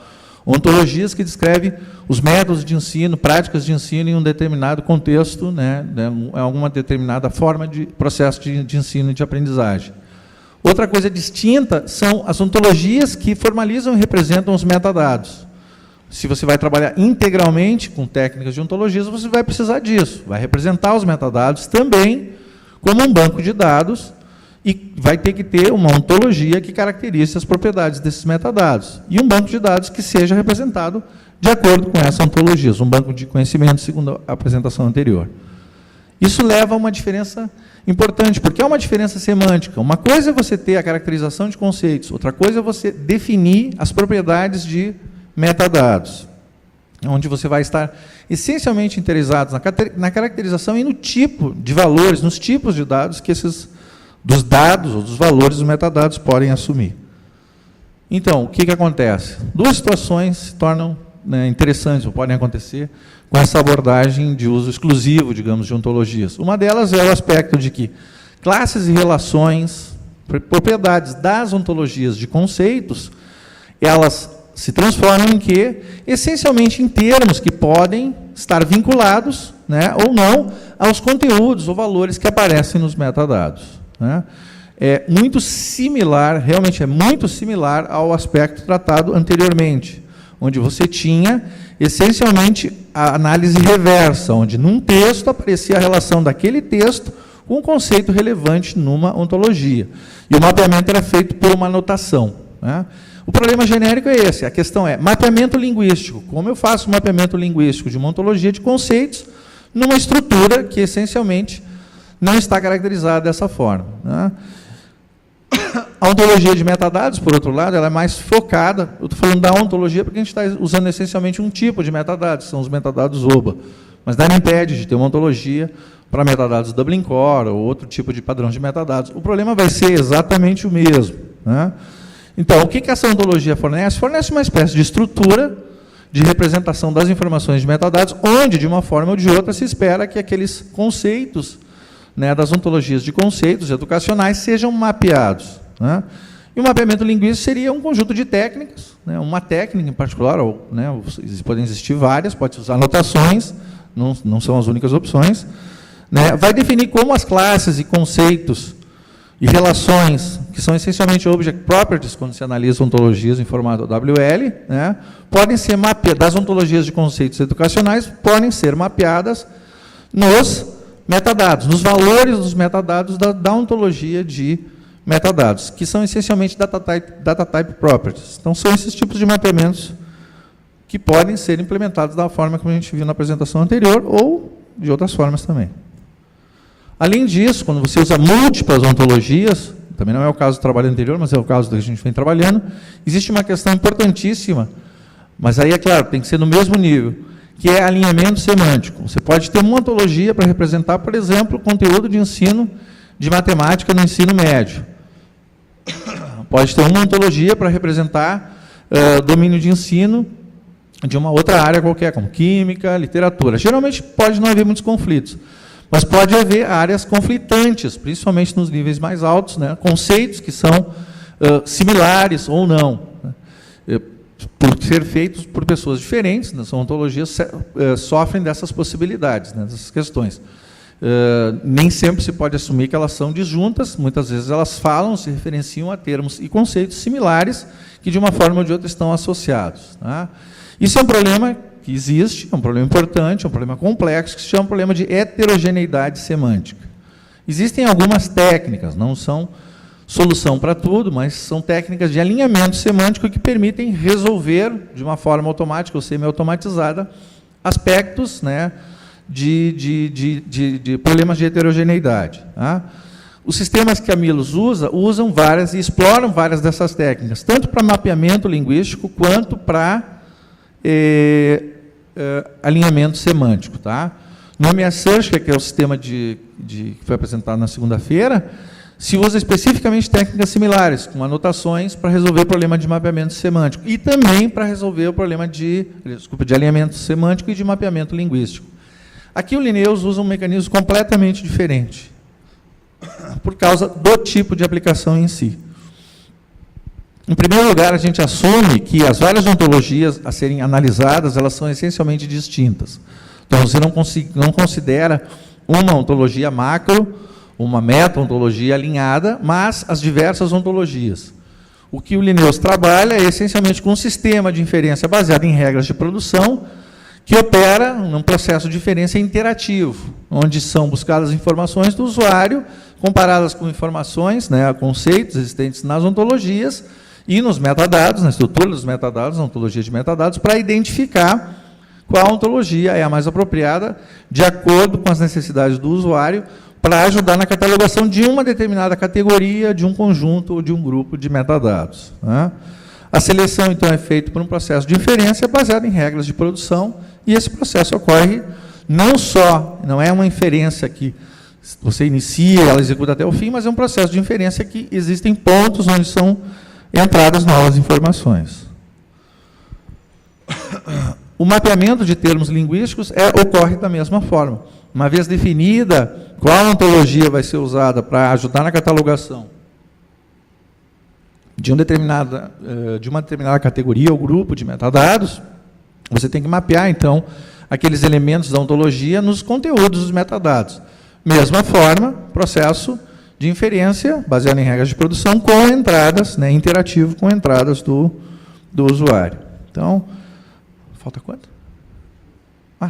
Ontologias que descrevem os métodos de ensino, práticas de ensino em um determinado contexto, né, em alguma determinada forma de processo de ensino e de aprendizagem. Outra coisa distinta são as ontologias que formalizam e representam os metadados. Se você vai trabalhar integralmente com técnicas de ontologias, você vai precisar disso. Vai representar os metadados também como um banco de dados e vai ter que ter uma ontologia que caracterize as propriedades desses metadados. E um banco de dados que seja representado de acordo com essa ontologia, um banco de conhecimento, segundo a apresentação anterior. Isso leva a uma diferença importante, porque é uma diferença semântica. Uma coisa é você ter a caracterização de conceitos, outra coisa é você definir as propriedades de metadados, onde você vai estar essencialmente interessado na caracterização e no tipo de valores, nos tipos de dados que dos dados ou dos valores dos metadados podem assumir. Então, o que acontece? Duas situações se tornam, né, interessantes, ou podem acontecer, com essa abordagem de uso exclusivo, digamos, de ontologias. Uma delas é o aspecto de que classes e relações, propriedades das ontologias de conceitos, elas se transformam em quê? Essencialmente em termos que podem estar vinculados, né, ou não aos conteúdos ou valores que aparecem nos metadados. Né? É muito similar, realmente é muito similar ao aspecto tratado anteriormente, onde você tinha essencialmente a análise reversa, onde num texto aparecia a relação daquele texto com um conceito relevante numa ontologia. E o mapeamento era feito por uma anotação. Né? O problema genérico é esse, a questão é mapeamento linguístico. Como eu faço o mapeamento linguístico de uma ontologia de conceitos numa estrutura que, essencialmente, não está caracterizada dessa forma. Né? A ontologia de metadados, por outro lado, ela é mais focada, eu estou falando da ontologia porque a gente está usando essencialmente um tipo de metadados, são os metadados OBA, mas nada impede de ter uma ontologia para metadados Dublin Core ou outro tipo de padrão de metadados. O problema vai ser exatamente o mesmo. Né? Então, o que essa ontologia fornece? Fornece uma espécie de estrutura de representação das informações de metadados, onde, de uma forma ou de outra, se espera que aqueles conceitos, né, das ontologias de conceitos educacionais sejam mapeados. Né? E o mapeamento linguístico seria um conjunto de técnicas, né, uma técnica em particular, ou, né, podem existir várias, pode usar anotações, não são as únicas opções, né, vai definir como as classes e conceitos e relações, que são essencialmente object properties, quando se analisa ontologias em formato WL, né, podem ser mapeadas, das ontologias de conceitos educacionais, podem ser mapeadas nos metadados, nos valores dos metadados da ontologia de metadados, que são essencialmente data type properties. Então, são esses tipos de mapeamentos que podem ser implementados da forma como a gente viu na apresentação anterior, ou de outras formas também. Além disso, quando você usa múltiplas ontologias, também não é o caso do trabalho anterior, mas é o caso do que a gente vem trabalhando, existe uma questão importantíssima, mas aí, é claro, tem que ser no mesmo nível, que é alinhamento semântico. Você pode ter uma ontologia para representar, por exemplo, o conteúdo de ensino de matemática no ensino médio. Pode ter uma ontologia para representar domínio de ensino de uma outra área qualquer, como química, literatura. Geralmente pode não haver muitos conflitos, mas pode haver áreas conflitantes, principalmente nos níveis mais altos, né? Conceitos que são similares ou não, né? Por ser feitos por pessoas diferentes, né? As ontologias sofrem dessas possibilidades, né? Dessas questões. Nem sempre se pode assumir que elas são disjuntas, muitas vezes elas falam, se referenciam a termos e conceitos similares que de uma forma ou de outra estão associados, tá? Isso é um problema que existe, é um problema importante, é um problema complexo, que se chama problema de heterogeneidade semântica. Existem algumas técnicas, não são solução para tudo, mas são técnicas de alinhamento semântico que permitem resolver, de uma forma automática ou semi-automatizada, aspectos, né, de problemas de heterogeneidade. Tá? Os sistemas que a Milos usam várias e exploram várias dessas técnicas, tanto para mapeamento linguístico quanto para alinhamento semântico. Tá? No MS Search, que é o sistema que foi apresentado na segunda-feira, se usa especificamente técnicas similares, com anotações para resolver o problema de mapeamento semântico e também para resolver o problema de alinhamento semântico e de mapeamento linguístico. Aqui o Linnaeus usa um mecanismo completamente diferente, por causa do tipo de aplicação em si. Em primeiro lugar, a gente assume que as várias ontologias a serem analisadas, elas são essencialmente distintas. Então, você não considera uma ontologia macro, uma meta-ontologia alinhada, mas as diversas ontologias. O que o Linnaeus trabalha é essencialmente com um sistema de inferência baseado em regras de produção, que opera num processo de inferência interativo, onde são buscadas informações do usuário, comparadas com informações, né, conceitos existentes nas ontologias e nos metadados, na estrutura dos metadados, na ontologia de metadados, para identificar qual ontologia é a mais apropriada, de acordo com as necessidades do usuário, para ajudar na catalogação de uma determinada categoria, de um conjunto ou de um grupo de metadados. Né? A seleção, então, é feita por um processo de inferência baseado em regras de produção, e esse processo ocorre não é uma inferência que você inicia, ela executa até o fim, mas é um processo de inferência que existem pontos onde são entradas novas informações. O mapeamento de termos linguísticos ocorre da mesma forma. Uma vez definida qual ontologia vai ser usada para ajudar na catalogação de uma determinada categoria ou grupo de metadados, você tem que mapear, então, aqueles elementos da ontologia nos conteúdos dos metadados. Mesma forma, processo de inferência, baseado em regras de produção, com entradas, né, interativo com entradas do usuário. Então, falta quanto?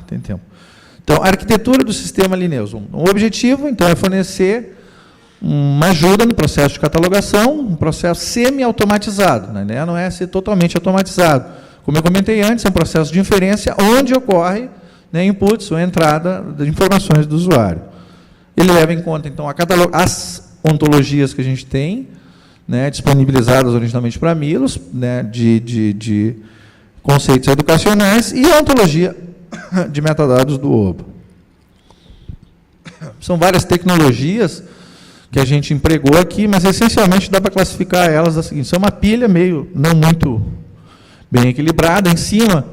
Tem tempo. Então, a arquitetura do sistema Linnaeus. O objetivo, então, é fornecer uma ajuda no processo de catalogação, um processo semi-automatizado, né? Não é ser totalmente automatizado. Como eu comentei antes, é um processo de inferência onde ocorre, né, inputs ou entrada de informações do usuário. Ele leva em conta, então, as ontologias que a gente tem, né, disponibilizadas originalmente para Milos, né, de conceitos educacionais, e a ontologia de metadados do OBA. São várias tecnologias que a gente empregou aqui, mas essencialmente dá para classificar elas da seguinte: são uma pilha meio, não muito bem equilibrada, em cima,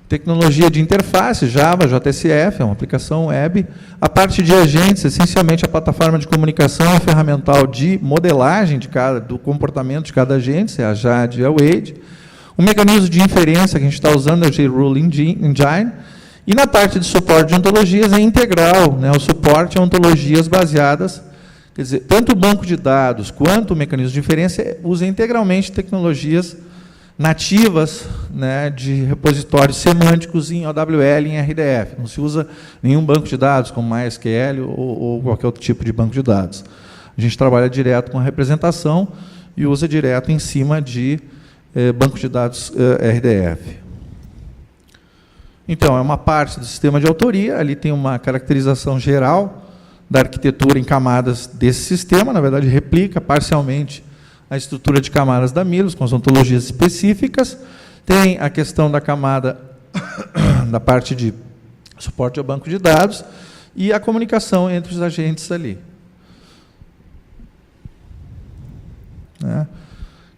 tecnologia de interface, Java, JSF, é uma aplicação web. A parte de agentes, essencialmente a plataforma de comunicação, a ferramental de modelagem do comportamento de cada agente, é a JAD e a WADE. O mecanismo de inferência que a gente está usando é o JRule Engine. E na parte de suporte de ontologias é integral, né, o suporte a ontologias baseadas, quer dizer, tanto o banco de dados quanto o mecanismo de inferência usam integralmente tecnologias nativas, né, de repositórios semânticos em OWL e em RDF. Não se usa nenhum banco de dados, como MySQL ou qualquer outro tipo de banco de dados. A gente trabalha direto com a representação e usa direto em cima de banco de dados RDF. Então, é uma parte do sistema de autoria, ali tem uma caracterização geral da arquitetura em camadas desse sistema, na verdade, replica parcialmente a estrutura de camadas da Milos, com as ontologias específicas. Tem a questão da camada, da parte de suporte ao banco de dados, e a comunicação entre os agentes ali.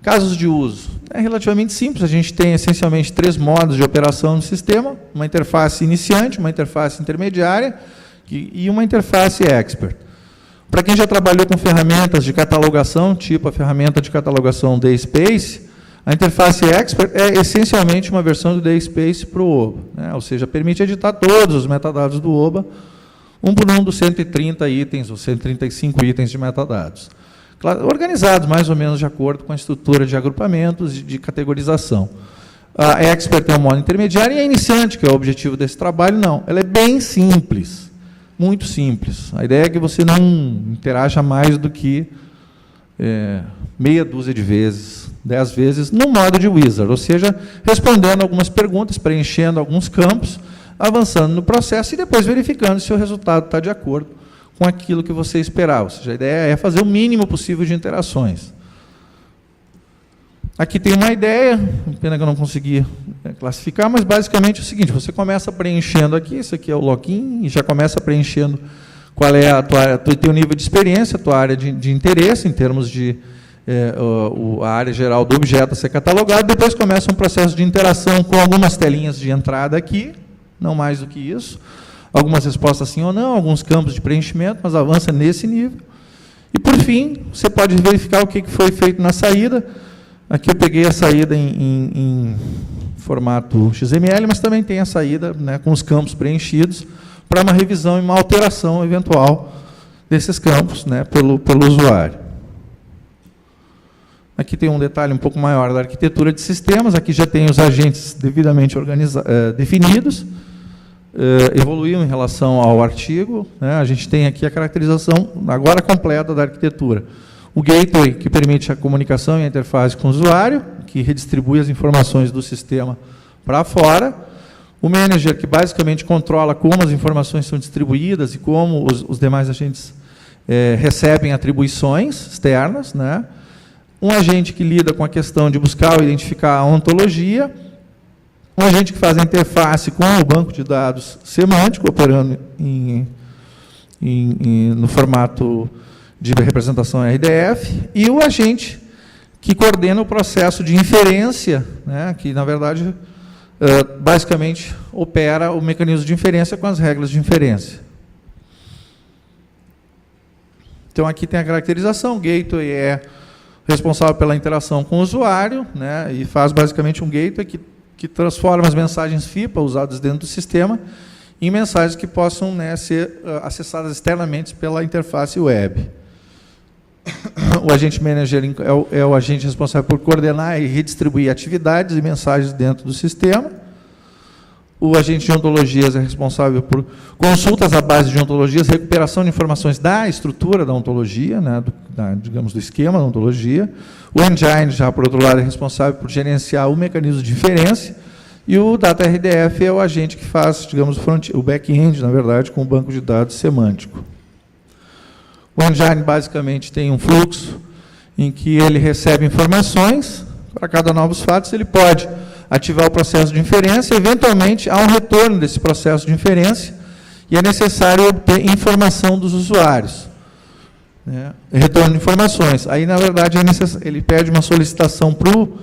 Casos de uso. É relativamente simples, a gente tem essencialmente 3 modos de operação no sistema, uma interface iniciante, uma interface intermediária e uma interface expert. Para quem já trabalhou com ferramentas de catalogação, tipo a ferramenta de catalogação DSpace, a interface expert é essencialmente uma versão do DSpace para o OBA, né? Ou seja, permite editar todos os metadados do OBA, um por um dos 130 itens ou 135 itens de metadados, organizados mais ou menos de acordo com a estrutura de agrupamentos e de categorização. A expert é um modo intermediário e a iniciante, que é o objetivo desse trabalho, não. Ela é bem simples, muito simples. A ideia é que você não interaja mais do que meia dúzia de vezes, 10 vezes, no modo de wizard, ou seja, respondendo algumas perguntas, preenchendo alguns campos, avançando no processo e depois verificando se o resultado está de acordo com aquilo que você esperava. Ou seja, a ideia é fazer o mínimo possível de interações. Aqui tem uma ideia, pena que eu não consegui classificar, mas basicamente é o seguinte: você começa preenchendo aqui, isso aqui é o login, e já começa preenchendo qual é teu nível de experiência, a tua área de interesse, em termos de a área geral do objeto a ser catalogado. Depois começa um processo de interação com algumas telinhas de entrada aqui, não mais do que isso, algumas respostas sim ou não, alguns campos de preenchimento, mas avança nesse nível. E, por fim, você pode verificar o que foi feito na saída. Aqui eu peguei a saída em formato XML, mas também tem a saída, né, com os campos preenchidos, para uma revisão e uma alteração eventual desses campos, né, pelo usuário. Aqui tem um detalhe um pouco maior da arquitetura de sistemas. Aqui já tem os agentes devidamente definidos. Evoluiu em relação ao artigo, né? A gente tem aqui a caracterização agora completa da arquitetura. O gateway, que permite a comunicação e a interface com o usuário, que redistribui as informações do sistema para fora. O manager, que basicamente controla como as informações são distribuídas e como os demais agentes recebem atribuições externas, né? Um agente que lida com a questão de buscar ou identificar a ontologia, um agente que faz a interface com o banco de dados semântico, operando no formato de representação RDF, e o agente que coordena o processo de inferência, né, que, na verdade, basicamente opera o mecanismo de inferência com as regras de inferência. Então, aqui tem a caracterização. O gateway é responsável pela interação com o usuário, né, e faz basicamente um gateway que transforma as mensagens FIPA usadas dentro do sistema em mensagens que possam, né, ser acessadas externamente pela interface web. O agente manager é o agente responsável por coordenar e redistribuir atividades e mensagens dentro do sistema. O agente de ontologias é responsável por consultas à base de ontologias, recuperação de informações da estrutura da ontologia, né, digamos, do esquema da ontologia. O engine, já por outro lado, é responsável por gerenciar o mecanismo de inferência. E o Data RDF é o agente que faz, digamos, o back-end, na verdade, com o banco de dados semântico. O engine, basicamente, tem um fluxo em que ele recebe informações. Para cada novos fatos, ele pode ativar o processo de inferência. Eventualmente, há um retorno desse processo de inferência e é necessário obter informação dos usuários, né? Retorno de informações. Aí, na verdade, ele pede uma solicitação para o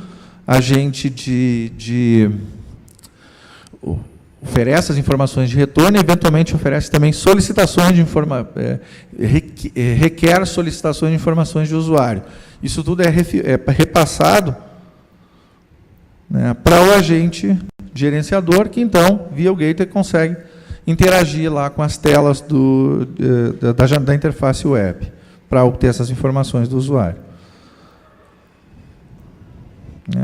agente oferece as informações de retorno e, eventualmente, oferece também solicitações de requer solicitações de informações de usuário. Isso tudo é repassado, né, para o agente gerenciador, que, então, via o gateway, consegue interagir lá com as telas da interface web, para obter essas informações do usuário.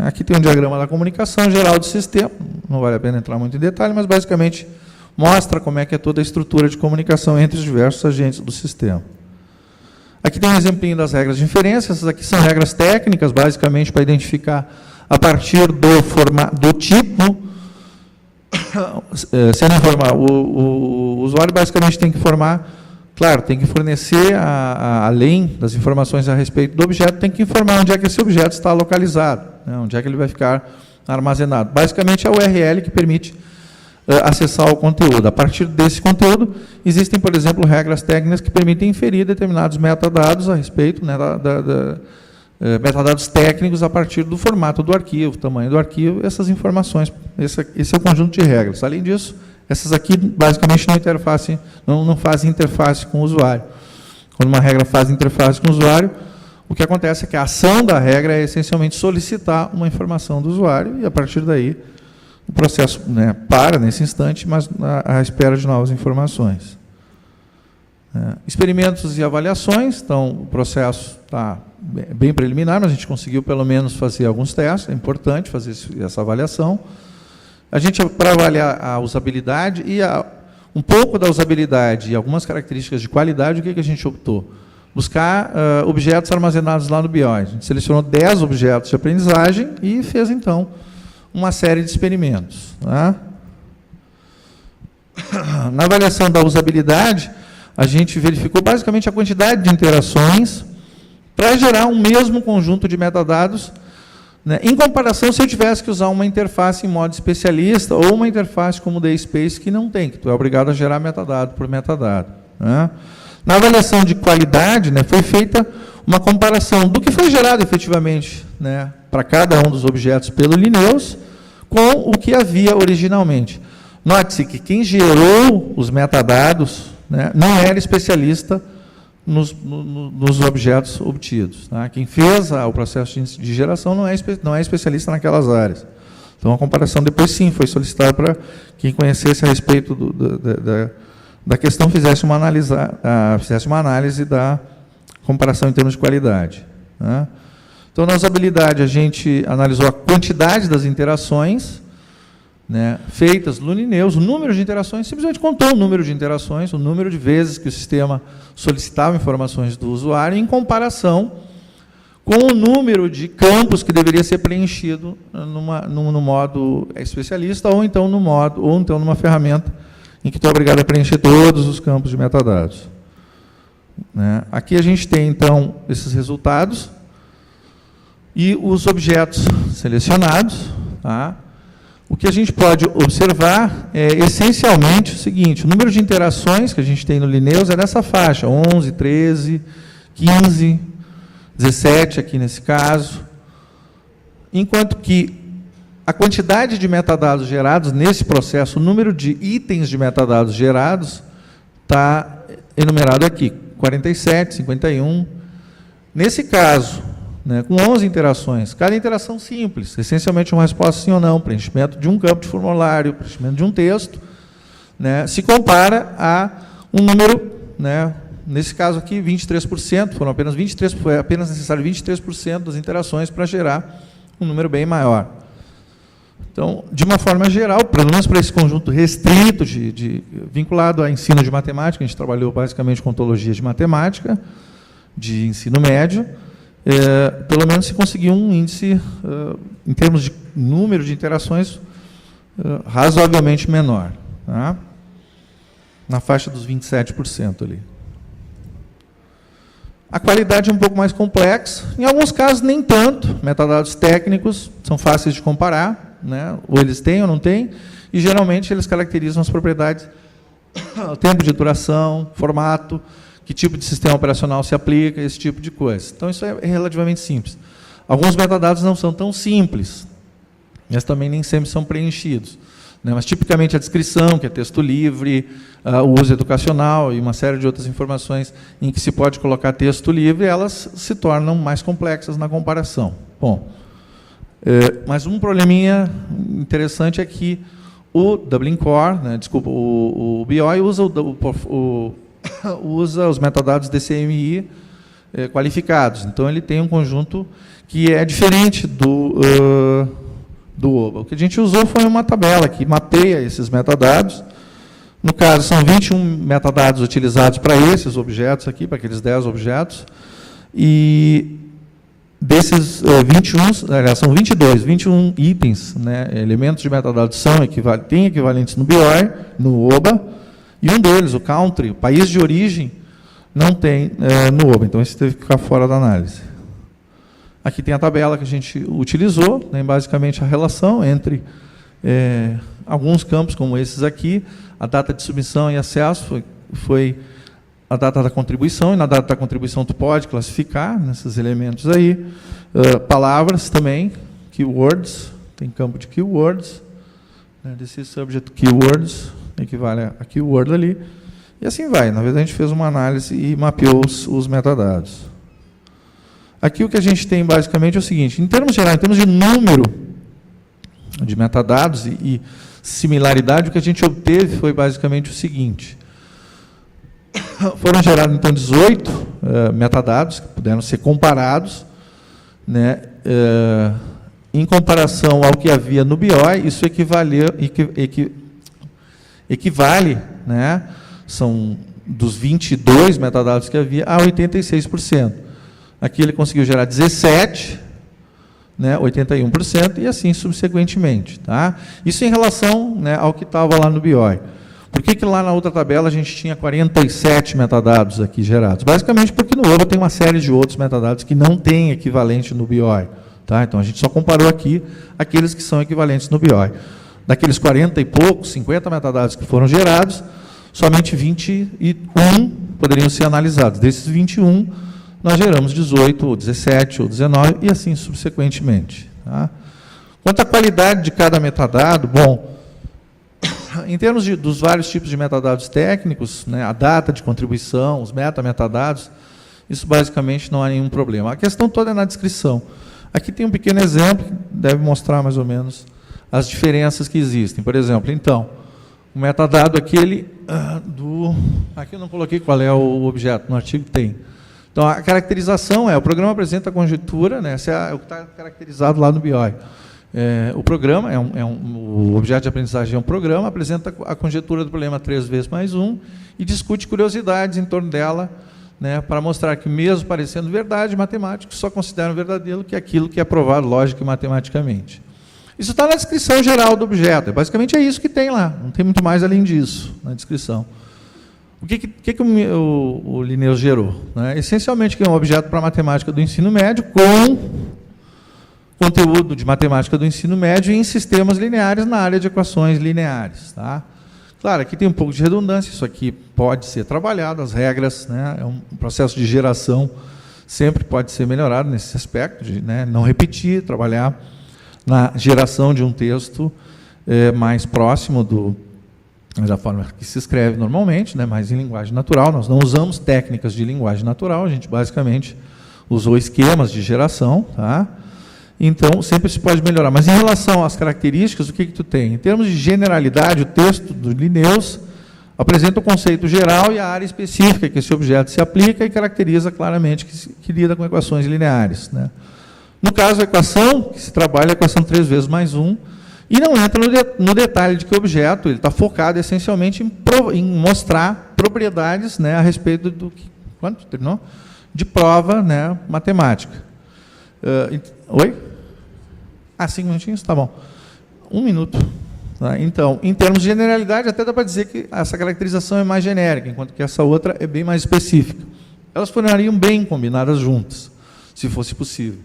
Aqui tem um diagrama da comunicação geral do sistema, não vale a pena entrar muito em detalhe, mas basicamente mostra como é que é toda a estrutura de comunicação entre os diversos agentes do sistema. Aqui tem um exemplinho das regras de inferência. Essas aqui são regras técnicas, basicamente para identificar a partir do tipo, sendo informar, o usuário basicamente tem que informar, claro, tem que fornecer, além das informações a respeito do objeto, tem que informar onde é que esse objeto está localizado, né, onde é que ele vai ficar armazenado. Basicamente é a URL que permite acessar o conteúdo. A partir desse conteúdo, existem, por exemplo, regras técnicas que permitem inferir determinados metadados a respeito, né, metadados técnicos a partir do formato do arquivo, tamanho do arquivo, essas informações. Esse é o conjunto de regras. Além disso, essas aqui basicamente não fazem interface com o usuário. Quando uma regra faz interface com o usuário, o que acontece é que a ação da regra é essencialmente solicitar uma informação do usuário e, a partir daí, o processo, né, para nesse instante, mas à espera de novas informações. Experimentos e avaliações. Então, o processo está bem preliminar, mas a gente conseguiu pelo menos fazer alguns testes. É importante fazer essa avaliação. A gente, para avaliar a usabilidade e um pouco da usabilidade e algumas características de qualidade, o que a gente optou? Buscar objetos armazenados lá no BIOS. A gente selecionou 10 objetos de aprendizagem e fez, então, uma série de experimentos. Tá? Na avaliação da usabilidade, a gente verificou basicamente a quantidade de interações para gerar um mesmo conjunto de metadados, né, em comparação se eu tivesse que usar uma interface em modo especialista ou uma interface como o DSpace que não tem, que tu é obrigado a gerar metadado por metadado. Né. Na avaliação de qualidade, né, foi feita uma comparação do que foi gerado efetivamente, né, para cada um dos objetos pelo Linneus com o que havia originalmente. Note-se que quem gerou os metadados, né, não era especialista nos objetos obtidos. Tá? Quem fez o processo de geração não é especialista naquelas áreas. Então, a comparação depois, sim, foi solicitada para quem conhecesse a respeito da questão, fizesse uma análise da comparação em termos de qualidade. Tá? Então, na usabilidade, a gente analisou a quantidade das interações, né, feitas no Linneus, o número de interações, simplesmente contou o número de interações, o número de vezes que o sistema solicitava informações do usuário, em comparação com o número de campos que deveria ser preenchido no modo especialista, ou então numa ferramenta em que tu é obrigado a preencher todos os campos de metadados. Né? Aqui a gente tem, então, esses resultados e os objetos selecionados. Tá? O que a gente pode observar é, essencialmente, o seguinte: o número de interações que a gente tem no Linneus é nessa faixa, 11, 13, 15, 17 aqui nesse caso, enquanto que a quantidade de metadados gerados nesse processo, o número de itens de metadados gerados, está enumerado aqui, 47, 51. Nesse caso, né, com 11 interações, cada interação simples, essencialmente uma resposta sim ou não, preenchimento de um campo de formulário, preenchimento de um texto, né, se compara a um número, né, nesse caso aqui, 23%, foi apenas necessário 23% das interações para gerar um número bem maior. Então, de uma forma geral, pelo menos para esse conjunto restrito, vinculado a ensino de matemática, a gente trabalhou basicamente com ontologia de matemática, de ensino médio, pelo menos se conseguiu um índice, em termos de número de interações, razoavelmente menor. Tá? Na faixa dos 27% ali. A qualidade é um pouco mais complexa, em alguns casos nem tanto, metadados técnicos são fáceis de comparar, né? Ou eles têm ou não têm, e geralmente eles caracterizam as propriedades, tempo de duração, formato, que tipo de sistema operacional se aplica, esse tipo de coisa. Então, isso é relativamente simples. Alguns metadados não são tão simples, mas também nem sempre são preenchidos. Né? Mas, tipicamente, a descrição, que é texto livre, o uso educacional e uma série de outras informações em que se pode colocar texto livre, elas se tornam mais complexas na comparação. Bom, mas um probleminha interessante é que o Dublin Core, né, desculpa, o BIOS usa os metadados DCMI qualificados. Então, ele tem um conjunto que é diferente do OBA. O que a gente usou foi uma tabela que mapeia esses metadados. No caso, são 21 metadados utilizados para esses objetos aqui, para aqueles 10 objetos. E desses 21, são 21 itens, né, elementos de metadados têm equivalentes no BIOS, no OBA, e um deles, o country, o país de origem, não tem no OBA. Então, esse teve que ficar fora da análise. Aqui tem a tabela que a gente utilizou, né, basicamente a relação entre alguns campos, como esses aqui, a data de submissão e acesso foi a data da contribuição, e na data da contribuição tu pode classificar nesses elementos aí. Palavras também, keywords, tem campo de keywords, né, desse subject keywords, equivale a keyword ali, e assim vai. Na verdade, a gente fez uma análise e mapeou os metadados. Aqui o que a gente tem basicamente é o seguinte: em termos gerais, em termos de número de metadados e similaridade, o que a gente obteve foi basicamente o seguinte: foram gerados então 18 metadados que puderam ser comparados, né, em comparação ao que havia no BIOI. Isso equivale, né, são dos 22 metadados que havia, a 86%. Aqui ele conseguiu gerar 17, né, 81%, e assim subsequentemente. Tá? Isso em relação, né, ao que estava lá no BIOI. Por que lá na outra tabela a gente tinha 47 metadados aqui gerados? Basicamente porque no OVA tem uma série de outros metadados que não tem equivalente no BIOI. Tá? Então a gente só comparou aqui aqueles que são equivalentes no BIOI. Daqueles 40 e poucos, 50 metadados que foram gerados, somente 21 poderiam ser analisados. Desses 21, nós geramos 18, ou 17, ou 19, e assim subsequentemente. Tá? Quanto à qualidade de cada metadado, bom, em termos dos vários tipos de metadados técnicos, né, a data de contribuição, os metametadados, isso basicamente não há nenhum problema. A questão toda é na descrição. Aqui tem um pequeno exemplo que deve mostrar mais ou menos as diferenças que existem. Por exemplo, então, o metadado aquele aqui eu não coloquei qual é o objeto, no artigo tem. Então, a caracterização o programa apresenta a conjectura, né, esse é o que está caracterizado lá no BIOI. O programa, o objeto de aprendizagem é um programa, apresenta a conjectura do problema 3 vezes mais 1 e discute curiosidades em torno dela, né, para mostrar que, mesmo parecendo verdade, matemáticos só consideram verdadeiro que aquilo que é provado lógica e matematicamente. Isso está na descrição geral do objeto. Basicamente é isso que tem lá, não tem muito mais além disso na descrição. O que o Linneus gerou? Né? Essencialmente, que é um objeto para matemática do ensino médio com conteúdo de matemática do ensino médio em sistemas lineares na área de equações lineares. Tá? Claro, aqui tem um pouco de redundância, isso aqui pode ser trabalhado, as regras, né, é um processo de geração, sempre pode ser melhorado nesse aspecto, de, né, não repetir, trabalhar na geração de um texto mais próximo da forma que se escreve normalmente, né, mais em linguagem natural. Nós não usamos técnicas de linguagem natural, a gente basicamente usou esquemas de geração, tá? Então, sempre se pode melhorar. Mas, em relação às características, o que tu tem? Em termos de generalidade, o texto do Linneus apresenta o conceito geral e a área específica que esse objeto se aplica e caracteriza claramente que lida com equações lineares. Né? No caso, a equação, que se trabalha a equação 3 vezes mais 1, e não entra no detalhe de que o objeto ele está focado essencialmente em mostrar propriedades, né, a respeito do que... Quanto terminou? De prova, né, matemática. Oi? 5 minutinhos? Tá bom. 1 minuto. Tá? Então, em termos de generalidade, até dá para dizer que essa caracterização é mais genérica, enquanto que essa outra é bem mais específica. Elas formariam bem combinadas juntas, se fosse possível.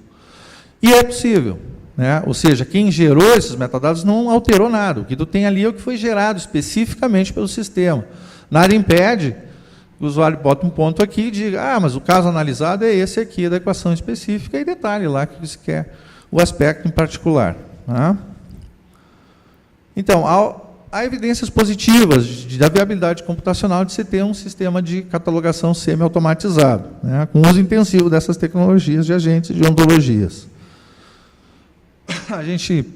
E é possível. Né? Ou seja, quem gerou esses metadados não alterou nada. O que tu tem ali é o que foi gerado especificamente pelo sistema. Nada impede que o usuário bota um ponto aqui e diga, mas o caso analisado é esse aqui da equação específica, e detalhe lá que você quer o aspecto em particular. Tá? Então, há evidências positivas da viabilidade computacional de se ter um sistema de catalogação semi-automatizado, né, com uso intensivo dessas tecnologias de agentes e de ontologias. A gente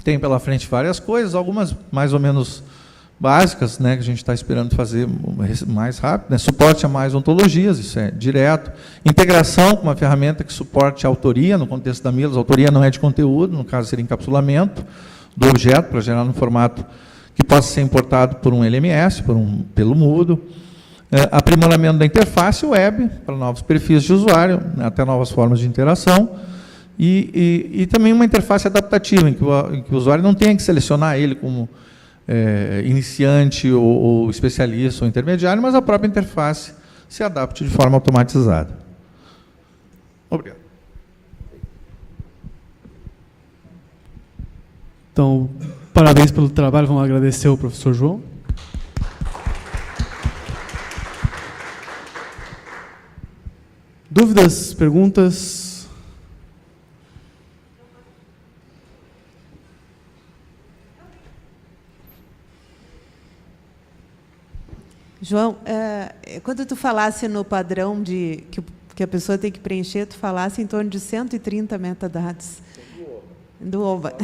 tem pela frente várias coisas, algumas mais ou menos básicas, né, que a gente está esperando fazer mais rápido, né, suporte a mais ontologias, isso é direto, integração com uma ferramenta que suporte a autoria, no contexto da Milos, a autoria não é de conteúdo, no caso seria encapsulamento do objeto, para gerar no formato que possa ser importado por um LMS, pelo Moodle, aprimoramento da interface web, para novos perfis de usuário, até novas formas de interação, e também uma interface adaptativa, em que o usuário não tenha que selecionar ele como iniciante ou especialista ou intermediário, mas a própria interface se adapte de forma automatizada. Obrigado. Então, parabéns pelo trabalho, vamos agradecer ao professor João. Dúvidas, perguntas? João, quando tu falasse no padrão que a pessoa tem que preencher, tu falasse em torno de 130 metadados. Do OBA.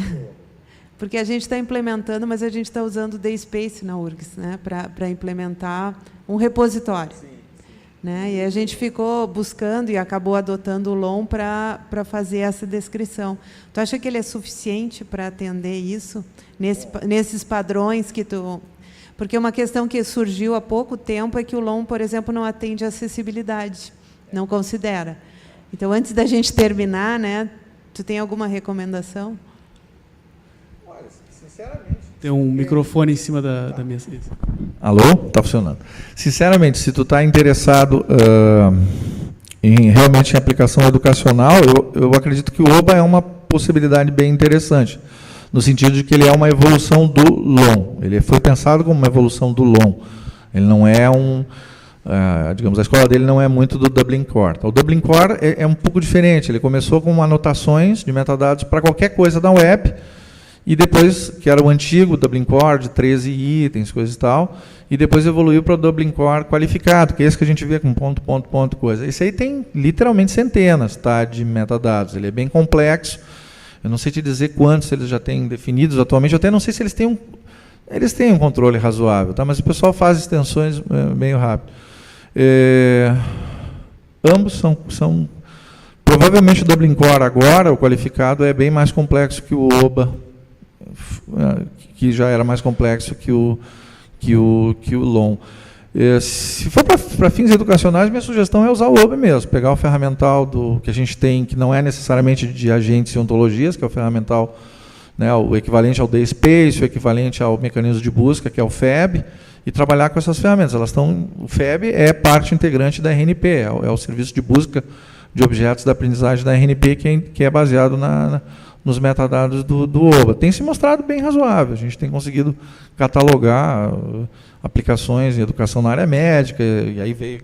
Porque a gente está implementando, mas a gente está usando o DSpace na URGS, né, para implementar um repositório. Sim. Né? E a gente ficou buscando e acabou adotando o LOM para fazer essa descrição. Tu acha que ele é suficiente para atender isso? Nesses padrões que tu... Porque uma questão que surgiu há pouco tempo é que o LOM, por exemplo, não atende a acessibilidade, não considera. Então, antes da gente terminar, né, tu tem alguma recomendação? Olha, sinceramente... Tem um microfone em cima da minha... Alô? Está funcionando. Sinceramente, se tu está interessado realmente em aplicação educacional, eu acredito que o OBA é uma possibilidade bem interessante, no sentido de que ele é uma evolução do LOM. Ele foi pensado como uma evolução do LOM. Ele não é digamos, a escola dele não é muito do Dublin Core. O Dublin Core é um pouco diferente. Ele começou com anotações de metadados para qualquer coisa da web, e depois, que era o antigo Dublin Core, de 13 itens, coisa e tal, e depois evoluiu para o Dublin Core qualificado, que é esse que a gente vê com ponto, ponto, ponto, coisa. Esse aí tem literalmente centenas, tá, de metadados. Ele é bem complexo. Eu não sei te dizer quantos eles já têm definidos atualmente. Eu até não sei se eles têm um controle razoável, tá? Mas o pessoal faz extensões meio rápido. Ambos são... Provavelmente o Dublin Core agora, o qualificado, é bem mais complexo que o OBA, que já era mais complexo que o LOM. Se for para fins educacionais, minha sugestão é usar o OBA mesmo, pegar o ferramental que a gente tem, que não é necessariamente de agentes e ontologias, que é o ferramental, né, o equivalente ao DSpace, o equivalente ao mecanismo de busca, que é o FEB, e trabalhar com essas ferramentas. O FEB é parte integrante da RNP, é o serviço de busca de objetos da aprendizagem da RNP, que é baseado nos metadados do OBA. Tem se mostrado bem razoável. A gente tem conseguido catalogar aplicações em educação na área médica, e aí veio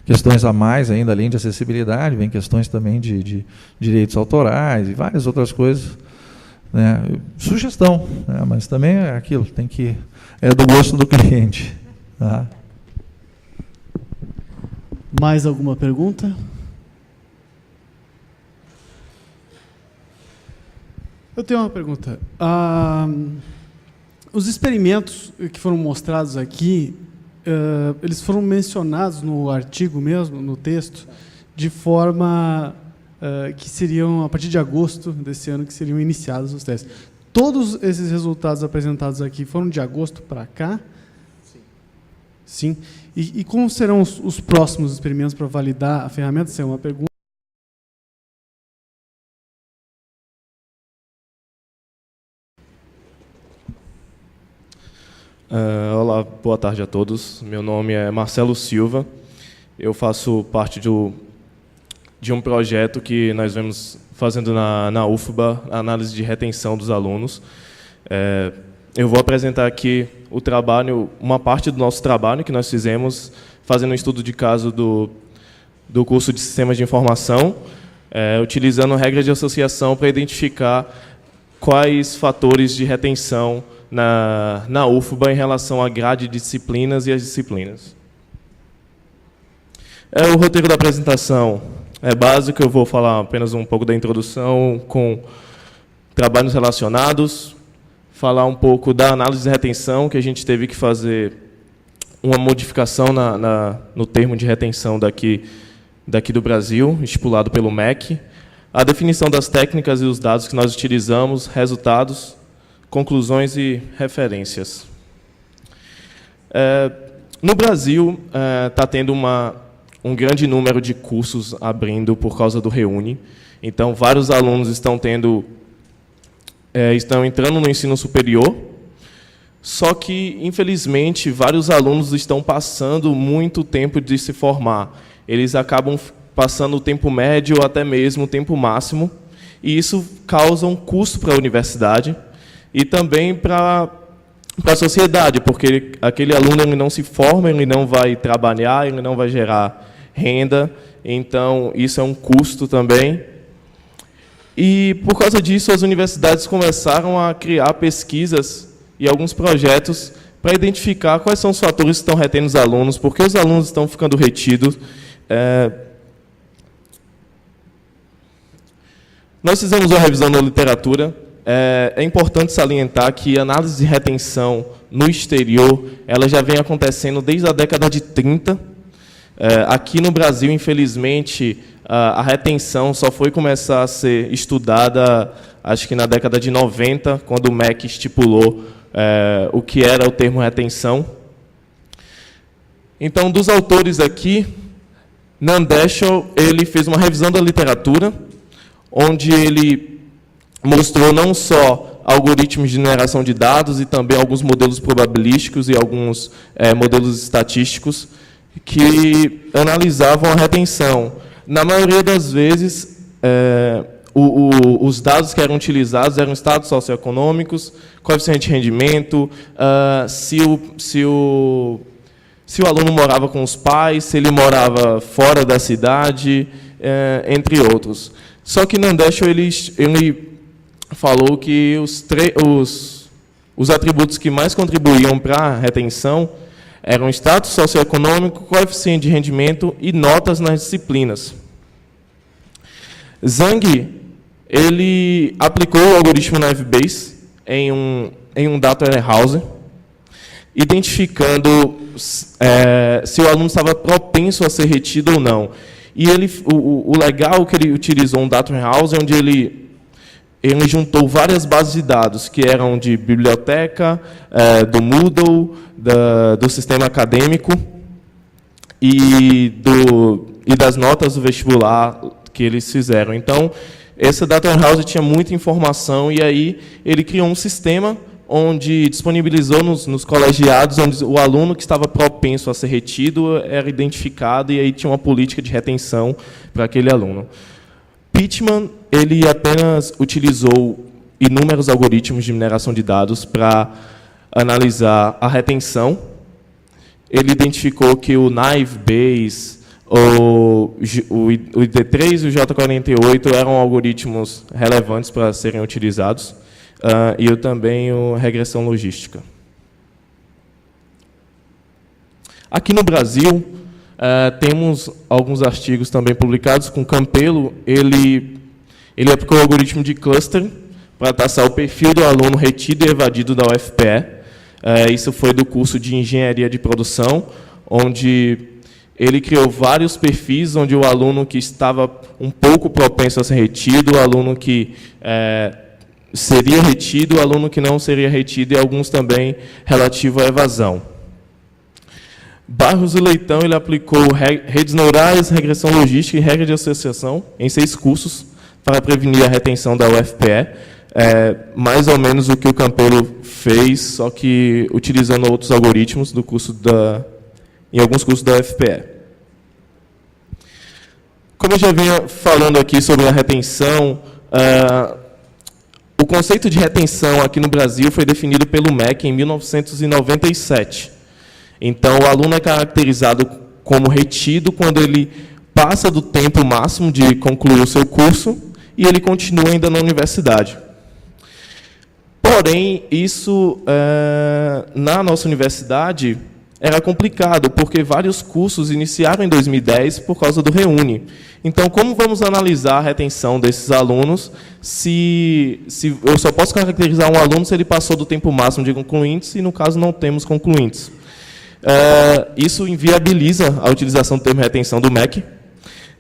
questões a mais ainda, além de acessibilidade, vem questões também de direitos autorais e várias outras coisas. Né? Sugestão, né? Mas também é aquilo, é do gosto do cliente. Tá? Mais alguma pergunta? Eu tenho uma pergunta. Os experimentos que foram mostrados aqui, eles foram mencionados no artigo mesmo, no texto, de forma que seriam, a partir de agosto desse ano, que seriam iniciados os testes. Todos esses resultados apresentados aqui foram de agosto para cá? Sim. Sim. E como serão os próximos experimentos para validar a ferramenta? Essa é uma pergunta. Olá, boa tarde a todos. Meu nome é Marcelo Silva. Eu faço parte de um projeto que nós vemos fazendo na UFBA, análise de retenção dos alunos. Eu vou apresentar aqui o trabalho, uma parte do nosso trabalho que nós fizemos, fazendo um estudo de caso do curso de Sistemas de Informação, utilizando regras de associação para identificar quais fatores de retenção na UFBA em relação à grade de disciplinas e as disciplinas. O roteiro da apresentação é básico, eu vou falar apenas um pouco da introdução com trabalhos relacionados, falar um pouco da análise de retenção, que a gente teve que fazer uma modificação no termo de retenção daqui do Brasil, estipulado pelo MEC, a definição das técnicas e os dados que nós utilizamos, resultados, conclusões e referências. No Brasil, está tendo um grande número de cursos abrindo por causa do Reúne. Então, vários alunos estão entrando no ensino superior, só que, infelizmente, vários alunos estão passando muito tempo de se formar. Eles acabam passando o tempo médio ou até mesmo o tempo máximo, e isso causa um custo para a universidade, e também para a sociedade, porque aquele aluno ele não se forma, ele não vai trabalhar, ele não vai gerar renda, então isso é um custo também. E, por causa disso, as universidades começaram a criar pesquisas e alguns projetos para identificar quais são os fatores que estão retendo os alunos, por que os alunos estão ficando retidos. Nós fizemos uma revisão da literatura. É importante salientar que a análise de retenção no exterior ela já vem acontecendo desde a década de 30. Aqui no Brasil, infelizmente, a retenção só foi começar a ser estudada, acho que na década de 90, quando o MEC estipulou o que era o termo retenção. Então, dos autores aqui, Nandeschel ele fez uma revisão da literatura, onde ele mostrou não só algoritmos de mineração de dados e também alguns modelos probabilísticos e alguns modelos estatísticos que analisavam a retenção. Na maioria das vezes, os dados que eram utilizados eram estados socioeconômicos, coeficiente de rendimento, se o aluno morava com os pais, se ele morava fora da cidade, entre outros. Só que Nandeschel ele falou que os atributos que mais contribuíam para a retenção eram status socioeconômico, coeficiente de rendimento e notas nas disciplinas. Zhang ele aplicou o algoritmo Naive-Bayes em um data warehouse, identificando se o aluno estava propenso a ser retido ou não. E o legal é que ele utilizou um data warehouse onde ele juntou várias bases de dados, que eram de biblioteca, do Moodle, do sistema acadêmico e das notas do vestibular que eles fizeram. Então, essa data warehouse tinha muita informação, e aí ele criou um sistema onde disponibilizou nos colegiados, onde o aluno que estava propenso a ser retido era identificado, e aí tinha uma política de retenção para aquele aluno. Pitman ele apenas utilizou inúmeros algoritmos de mineração de dados para analisar a retenção. Ele identificou que o Naive-Bayes, o ID3 e o J48 eram algoritmos relevantes para serem utilizados, e também a regressão logística. Aqui no Brasil, temos alguns artigos também publicados com Campelo. Ele aplicou o algoritmo de cluster para traçar o perfil do aluno retido e evadido da UFPE. Isso foi do curso de Engenharia de Produção, onde ele criou vários perfis, onde o aluno que estava um pouco propenso a ser retido, o aluno que seria retido, o aluno que não seria retido, e alguns também relativo à evasão. Barros e Leitão ele aplicou redes neurais, regressão logística e regra de associação em 6 cursos para prevenir a retenção da UFPE. Mais ou menos o que o Campelo fez, só que utilizando outros algoritmos do curso em alguns cursos da UFPE. Como eu já vinha falando aqui sobre a retenção, o conceito de retenção aqui no Brasil foi definido pelo MEC em 1997. Então, o aluno é caracterizado como retido quando ele passa do tempo máximo de concluir o seu curso e ele continua ainda na universidade. Porém, isso, na nossa universidade, era complicado, porque vários cursos iniciaram em 2010 por causa do Reúne. Então, como vamos analisar a retenção desses alunos se eu só posso caracterizar um aluno se ele passou do tempo máximo de concluintes e, no caso, não temos concluintes? Isso inviabiliza a utilização do termo retenção do MEC,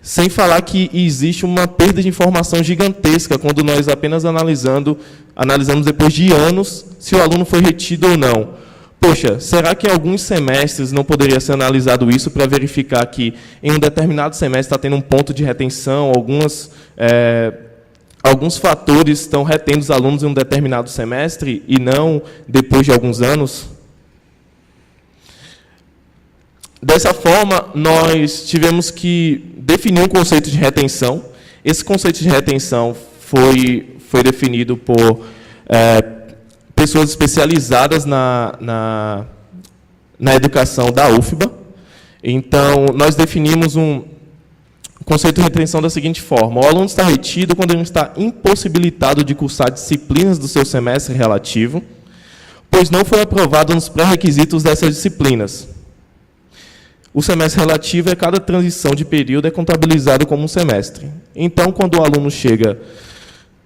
sem falar que existe uma perda de informação gigantesca quando nós apenas analisamos depois de anos se o aluno foi retido ou não. Poxa, será que em alguns semestres não poderia ser analisado isso para verificar que em um determinado semestre está tendo um ponto de retenção, alguns fatores estão retendo os alunos em um determinado semestre e não depois de alguns anos? Dessa forma, nós tivemos que definir um conceito de retenção. Esse conceito de retenção foi definido por pessoas especializadas na educação da UFBA. Então, nós definimos conceito de retenção da seguinte forma: o aluno está retido quando ele está impossibilitado de cursar disciplinas do seu semestre relativo, pois não foi aprovado nos pré-requisitos dessas disciplinas. O semestre relativo cada transição de período é contabilizado como um semestre. Então, quando o aluno chega,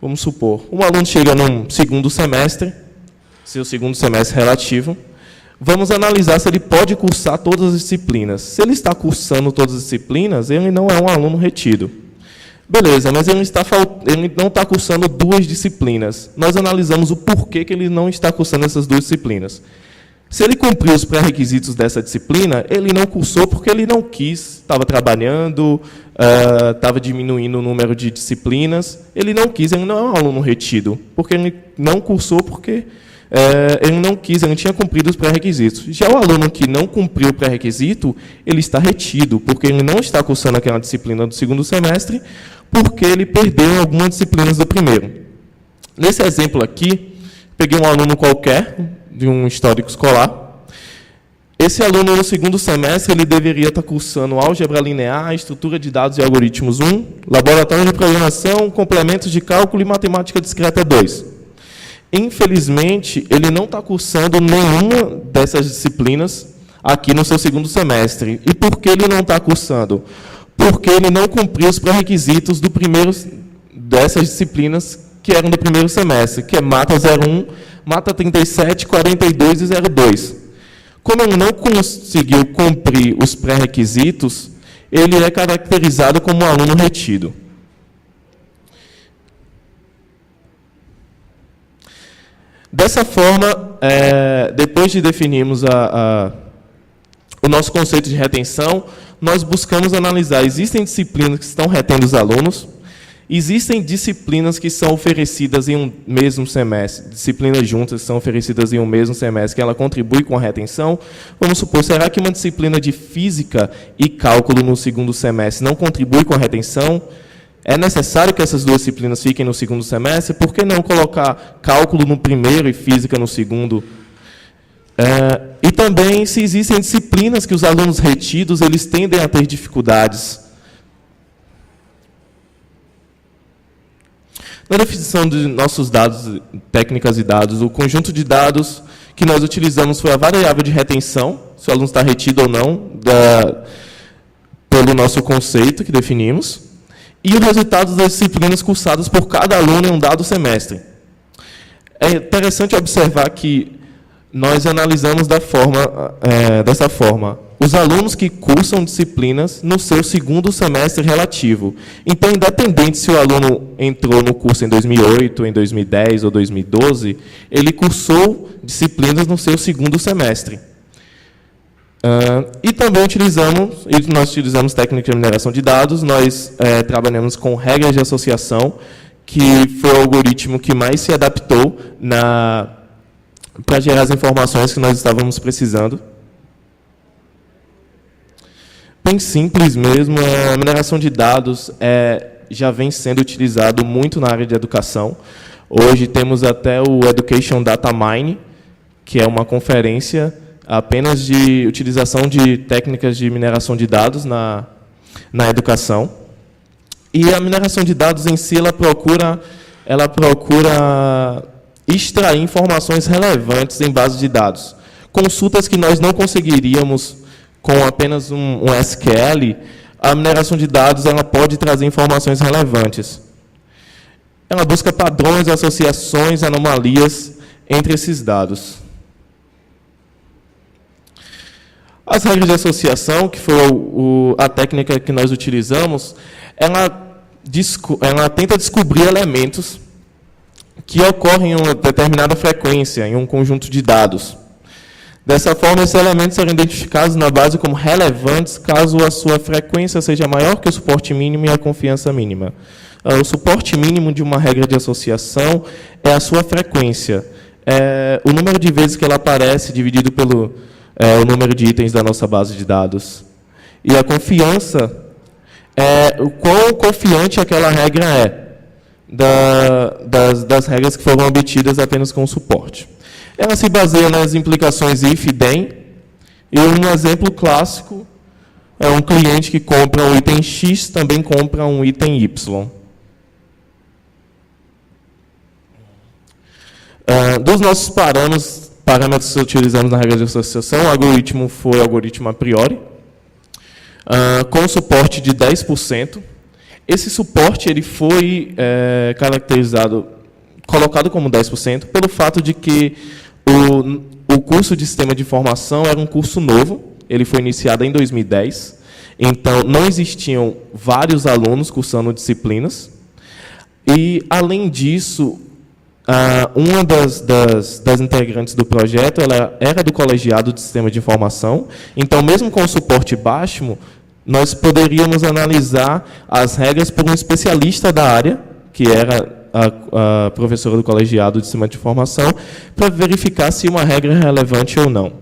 vamos supor, um aluno chega num segundo semestre, seu segundo semestre relativo, vamos analisar se ele pode cursar todas as disciplinas. Se ele está cursando todas as disciplinas, ele não é um aluno retido. Beleza, mas ele não está cursando 2 disciplinas. Nós analisamos o porquê que ele não está cursando essas 2 disciplinas. Se ele cumpriu os pré-requisitos dessa disciplina, ele não cursou porque ele não quis, estava trabalhando, estava diminuindo o número de disciplinas. Ele não quis, ele não é um aluno retido, porque ele não cursou porque ele não quis, ele não tinha cumprido os pré-requisitos. Já o aluno que não cumpriu o pré-requisito, ele está retido, porque ele não está cursando aquela disciplina do segundo semestre, porque ele perdeu algumas disciplinas do primeiro. Nesse exemplo aqui, peguei um aluno qualquer, de um histórico escolar. Esse aluno, no segundo semestre, ele deveria estar cursando álgebra linear, estrutura de dados e algoritmos 1, laboratório de programação, complementos de cálculo e matemática discreta 2. Infelizmente, ele não está cursando nenhuma dessas disciplinas aqui no seu segundo semestre. E por que ele não está cursando? Porque ele não cumpriu os pré-requisitos dessas disciplinas que eram do primeiro semestre, que é Mata 01, Mata 37, 42 e 02. Como ele não conseguiu cumprir os pré-requisitos, ele é caracterizado como um aluno retido. Dessa forma, depois de definirmos o nosso conceito de retenção, nós buscamos analisar: existem disciplinas que estão retendo os alunos, existem disciplinas que são oferecidas em um mesmo semestre, disciplinas juntas que são oferecidas em um mesmo semestre, que ela contribui com a retenção. Vamos supor, será que uma disciplina de física e cálculo no segundo semestre não contribui com a retenção? É necessário que essas 2 disciplinas fiquem no segundo semestre? Por que não colocar cálculo no primeiro e física no segundo? E também, se existem disciplinas que os alunos retidos eles tendem a ter dificuldades. Na definição de nossos dados, técnicas e dados, o conjunto de dados que nós utilizamos foi a variável de retenção, se o aluno está retido ou não, pelo nosso conceito que definimos, e os resultados das disciplinas cursadas por cada aluno em um dado semestre. É interessante observar que nós analisamos dessa forma: os alunos que cursam disciplinas no seu segundo semestre relativo. Então, independente se o aluno entrou no curso em 2008, em 2010 ou 2012, ele cursou disciplinas no seu segundo semestre. E também nós utilizamos técnica de mineração de dados, nós trabalhamos com regras de associação, que foi o algoritmo que mais se adaptou para gerar as informações que nós estávamos precisando. Bem simples mesmo, a mineração de dados já vem sendo utilizado muito na área de educação. Hoje temos até o Education Data Mine, que é uma conferência apenas de utilização de técnicas de mineração de dados na educação. E a mineração de dados em si, ela procura extrair informações relevantes em bases de dados. Consultas que nós não conseguiríamos com apenas um SQL, a mineração de dados ela pode trazer informações relevantes. Ela busca padrões, associações, anomalias entre esses dados. As regras de associação, que foi a técnica que nós utilizamos, ela tenta descobrir elementos que ocorrem em uma determinada frequência, em um conjunto de dados. Dessa forma, esses elementos serão identificados na base como relevantes caso a sua frequência seja maior que o suporte mínimo e a confiança mínima. O suporte mínimo de uma regra de associação é a sua frequência. O número de vezes que ela aparece dividido pelo o número de itens da nossa base de dados. E a confiança é o quão confiante aquela regra é das regras que foram obtidas apenas com o suporte. Ela se baseia nas implicações if, then, e um exemplo clássico um cliente que compra um item X também compra um item Y. Dos nossos parâmetros que utilizamos na regra de associação, o algoritmo foi o algoritmo a priori, com suporte de 10%. Esse suporte ele foi colocado como 10%, pelo fato de que o curso de Sistema de Informação era um curso novo, ele foi iniciado em 2010, então não existiam vários alunos cursando disciplinas, e, além disso, uma das integrantes do projeto ela era do colegiado de Sistema de Informação, então, mesmo com o suporte baixo, nós poderíamos analisar as regras por um especialista da área, que era a professora do colegiado de Sistema de Informação, para verificar se uma regra é relevante ou não.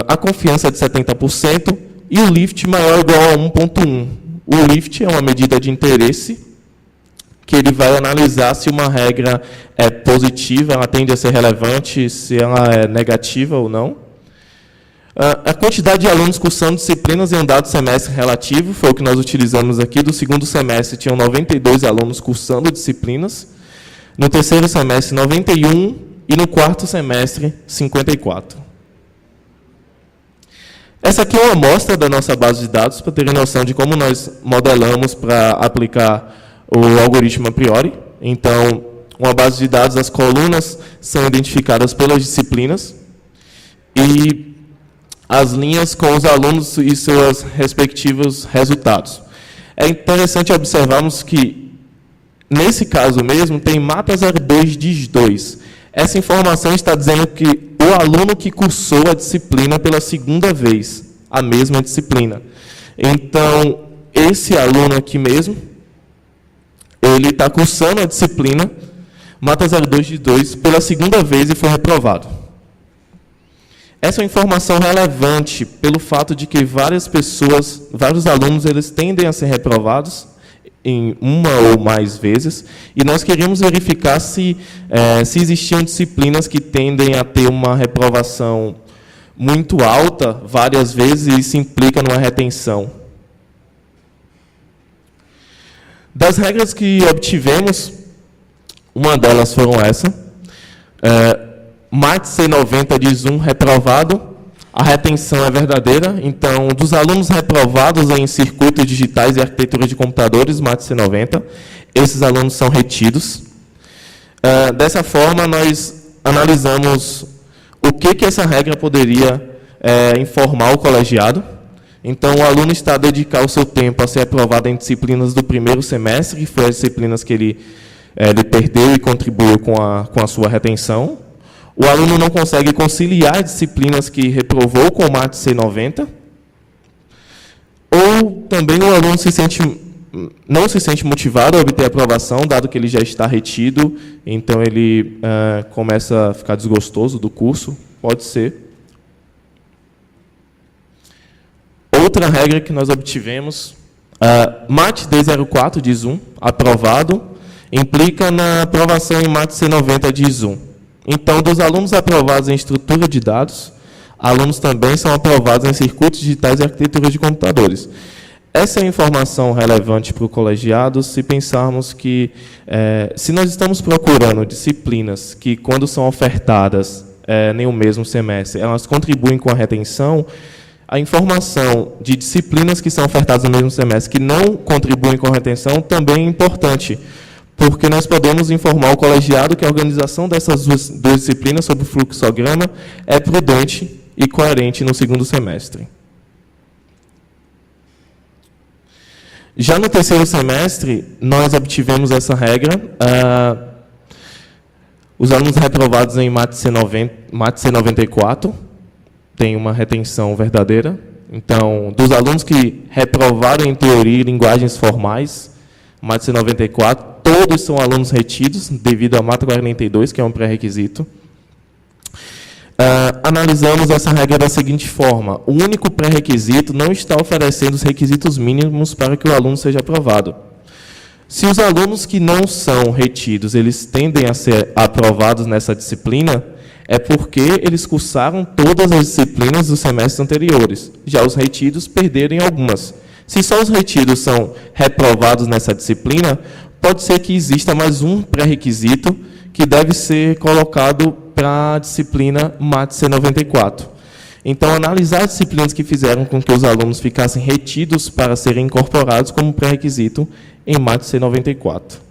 A confiança é de 70% e o LIFT maior ou igual a 1.1. O LIFT é uma medida de interesse que ele vai analisar se uma regra é positiva, ela tende a ser relevante, se ela é negativa ou não. A quantidade de alunos cursando disciplinas em um dado semestre relativo foi o que nós utilizamos aqui. Do segundo semestre, tinham 92 alunos cursando disciplinas. No terceiro semestre, 91. E no quarto semestre, 54. Essa aqui é uma amostra da nossa base de dados, para terem noção de como nós modelamos para aplicar o algoritmo a priori. Então, uma base de dados, as colunas são identificadas pelas disciplinas. E as linhas com os alunos e seus respectivos resultados. É interessante observarmos que, nesse caso mesmo, tem mata 02 diz 2. Essa informação está dizendo que o aluno que cursou a disciplina pela segunda vez, a mesma disciplina. Então, esse aluno aqui mesmo, ele está cursando a disciplina, mata 02 diz 2, pela segunda vez e foi reprovado. Essa é uma informação relevante pelo fato de que vários alunos, eles tendem a ser reprovados em uma ou mais vezes, e nós queríamos verificar se existiam disciplinas que tendem a ter uma reprovação muito alta várias vezes, e isso implica numa retenção. Das regras que obtivemos, uma delas foram essa. MAT C90 diz 1 reprovado, a retenção é verdadeira. Então, dos alunos reprovados em circuitos digitais e arquitetura de computadores, MAT C90, esses alunos são retidos. Dessa forma, nós analisamos o que essa regra poderia informar o colegiado. Então, o aluno está a dedicar o seu tempo a ser aprovado em disciplinas do primeiro semestre, que foi as disciplinas que ele perdeu e contribuiu com a sua retenção. O aluno não consegue conciliar disciplinas que reprovou com o MAT C90. Ou também o aluno não se sente motivado a obter aprovação, dado que ele já está retido, então ele começa a ficar desgostoso do curso, pode ser. Outra regra que nós obtivemos, MAT D04 diz 1, aprovado, implica na aprovação em MAT C90 diz 1. Então, dos alunos aprovados em estrutura de dados, alunos também são aprovados em circuitos digitais e arquitetura de computadores. Essa é a informação relevante para o colegiado, se pensarmos que, se nós estamos procurando disciplinas que, quando são ofertadas em um mesmo semestre, elas contribuem com a retenção, a informação de disciplinas que são ofertadas no mesmo semestre que não contribuem com a retenção também é importante, porque nós podemos informar o colegiado que a organização dessas duas disciplinas sob o fluxograma é prudente e coerente no segundo semestre. Já no terceiro semestre, nós obtivemos essa regra. Os alunos reprovados em MAT C94 têm uma retenção verdadeira. Então, dos alunos que reprovaram em teoria e linguagens formais, MAT C94, todos são alunos retidos, devido a MAT 42, que é um pré-requisito. Analisamos essa regra da seguinte forma: o único pré-requisito não está oferecendo os requisitos mínimos para que o aluno seja aprovado. Se os alunos que não são retidos, eles tendem a ser aprovados nessa disciplina, é porque eles cursaram todas as disciplinas dos semestres anteriores. Já os retidos perderam em algumas. Se só os retidos são reprovados nessa disciplina, pode ser que exista mais um pré-requisito que deve ser colocado para a disciplina MAT C94. Então, analisar as disciplinas que fizeram com que os alunos ficassem retidos para serem incorporados como pré-requisito em MAT C94.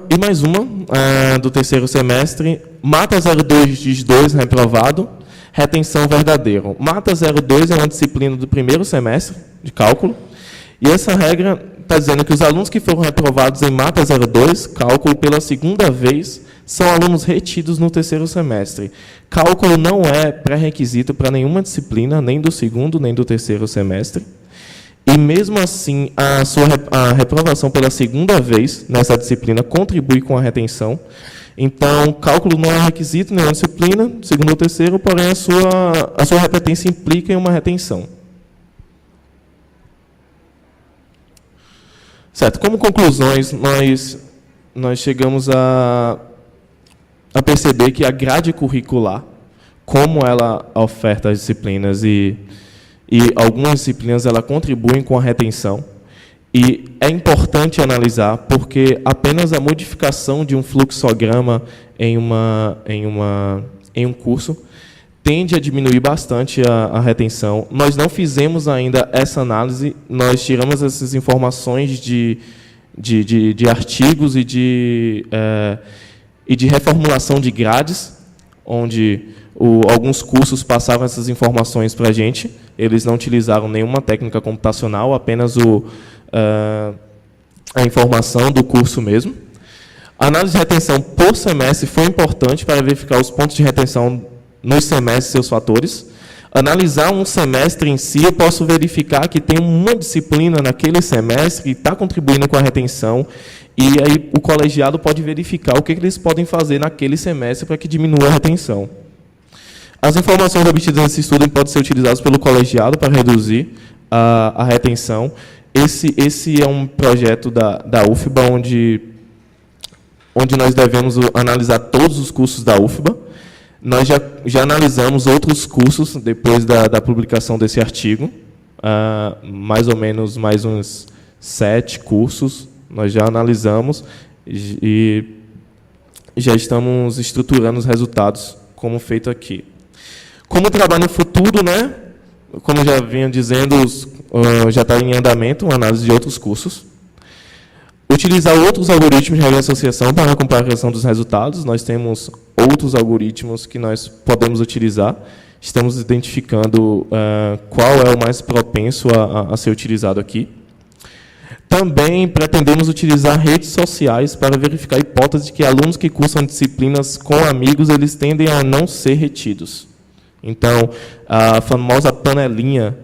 E mais uma, do terceiro semestre, Mata 02 diz 2, reprovado, retenção verdadeiro. Mata 02 é uma disciplina do primeiro semestre de cálculo, e essa regra está dizendo que os alunos que foram reprovados em Mata 02, cálculo pela segunda vez, são alunos retidos no terceiro semestre. Cálculo não é pré-requisito para nenhuma disciplina, nem do segundo, nem do terceiro semestre. E, mesmo assim, a reprovação pela segunda vez nessa disciplina contribui com a retenção. Então, cálculo não é requisito em nenhuma disciplina, segundo ou terceiro, porém a sua repetência implica em uma retenção. Certo. Como conclusões, nós chegamos a perceber que a grade curricular, como ela oferta as disciplinas e algumas disciplinas ela contribuem com a retenção, e é importante analisar porque apenas a modificação de um fluxograma em um curso tende a diminuir bastante a retenção. Nós não fizemos ainda essa análise, nós tiramos essas informações de artigos e de reformulação de grades, onde alguns cursos passavam essas informações para a gente. Eles não utilizaram nenhuma técnica computacional, apenas a informação do curso mesmo. A análise de retenção por semestre foi importante para verificar os pontos de retenção nos semestres e seus fatores. Analisar um semestre em si, eu posso verificar que tem uma disciplina naquele semestre que está contribuindo com a retenção, e aí o colegiado pode verificar o que eles podem fazer naquele semestre para que diminua a retenção. As informações obtidas nesse estudo podem ser utilizadas pelo colegiado para reduzir a retenção. Esse é um projeto da UFBA, onde nós devemos analisar todos os cursos da UFBA. Nós já analisamos outros cursos depois da publicação desse artigo, mais ou menos mais uns 7 cursos nós já analisamos e já estamos estruturando os resultados como feito aqui. Como trabalho no futuro, né? Como já vinha dizendo, já está em andamento uma análise de outros cursos. Utilizar outros algoritmos de regra de associação para a comparação dos resultados. Nós temos outros algoritmos que nós podemos utilizar. Estamos identificando qual é o mais propenso a ser utilizado aqui. Também pretendemos utilizar redes sociais para verificar a hipótese de que alunos que cursam disciplinas com amigos, eles tendem a não ser retidos. Então, a famosa panelinha,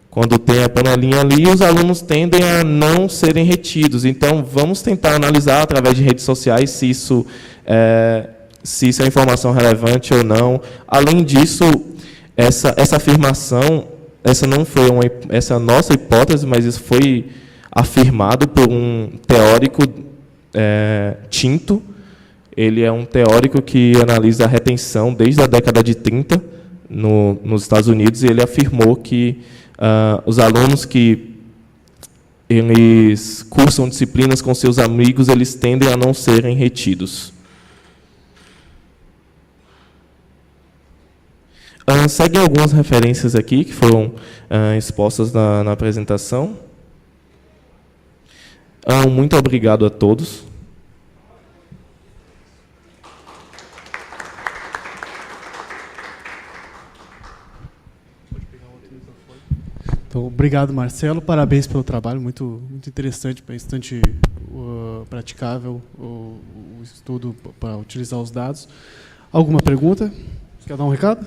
quando tem a panelinha ali, os alunos tendem a não serem retidos. Então, vamos tentar analisar através de redes sociais se isso é informação relevante ou não. Além disso, essa afirmação, essa não foi essa é a nossa hipótese, mas isso foi afirmado por um teórico Tinto. Ele é um teórico que analisa a retenção desde a década de 30 nos Estados Unidos, e ele afirmou que os alunos que eles cursam disciplinas com seus amigos, eles tendem a não serem retidos. Seguem algumas referências aqui que foram expostas na apresentação. Muito obrigado a todos. Então, obrigado, Marcelo. Parabéns pelo trabalho, muito interessante, bastante praticável o estudo para utilizar os dados. Alguma pergunta? Você quer dar um recado?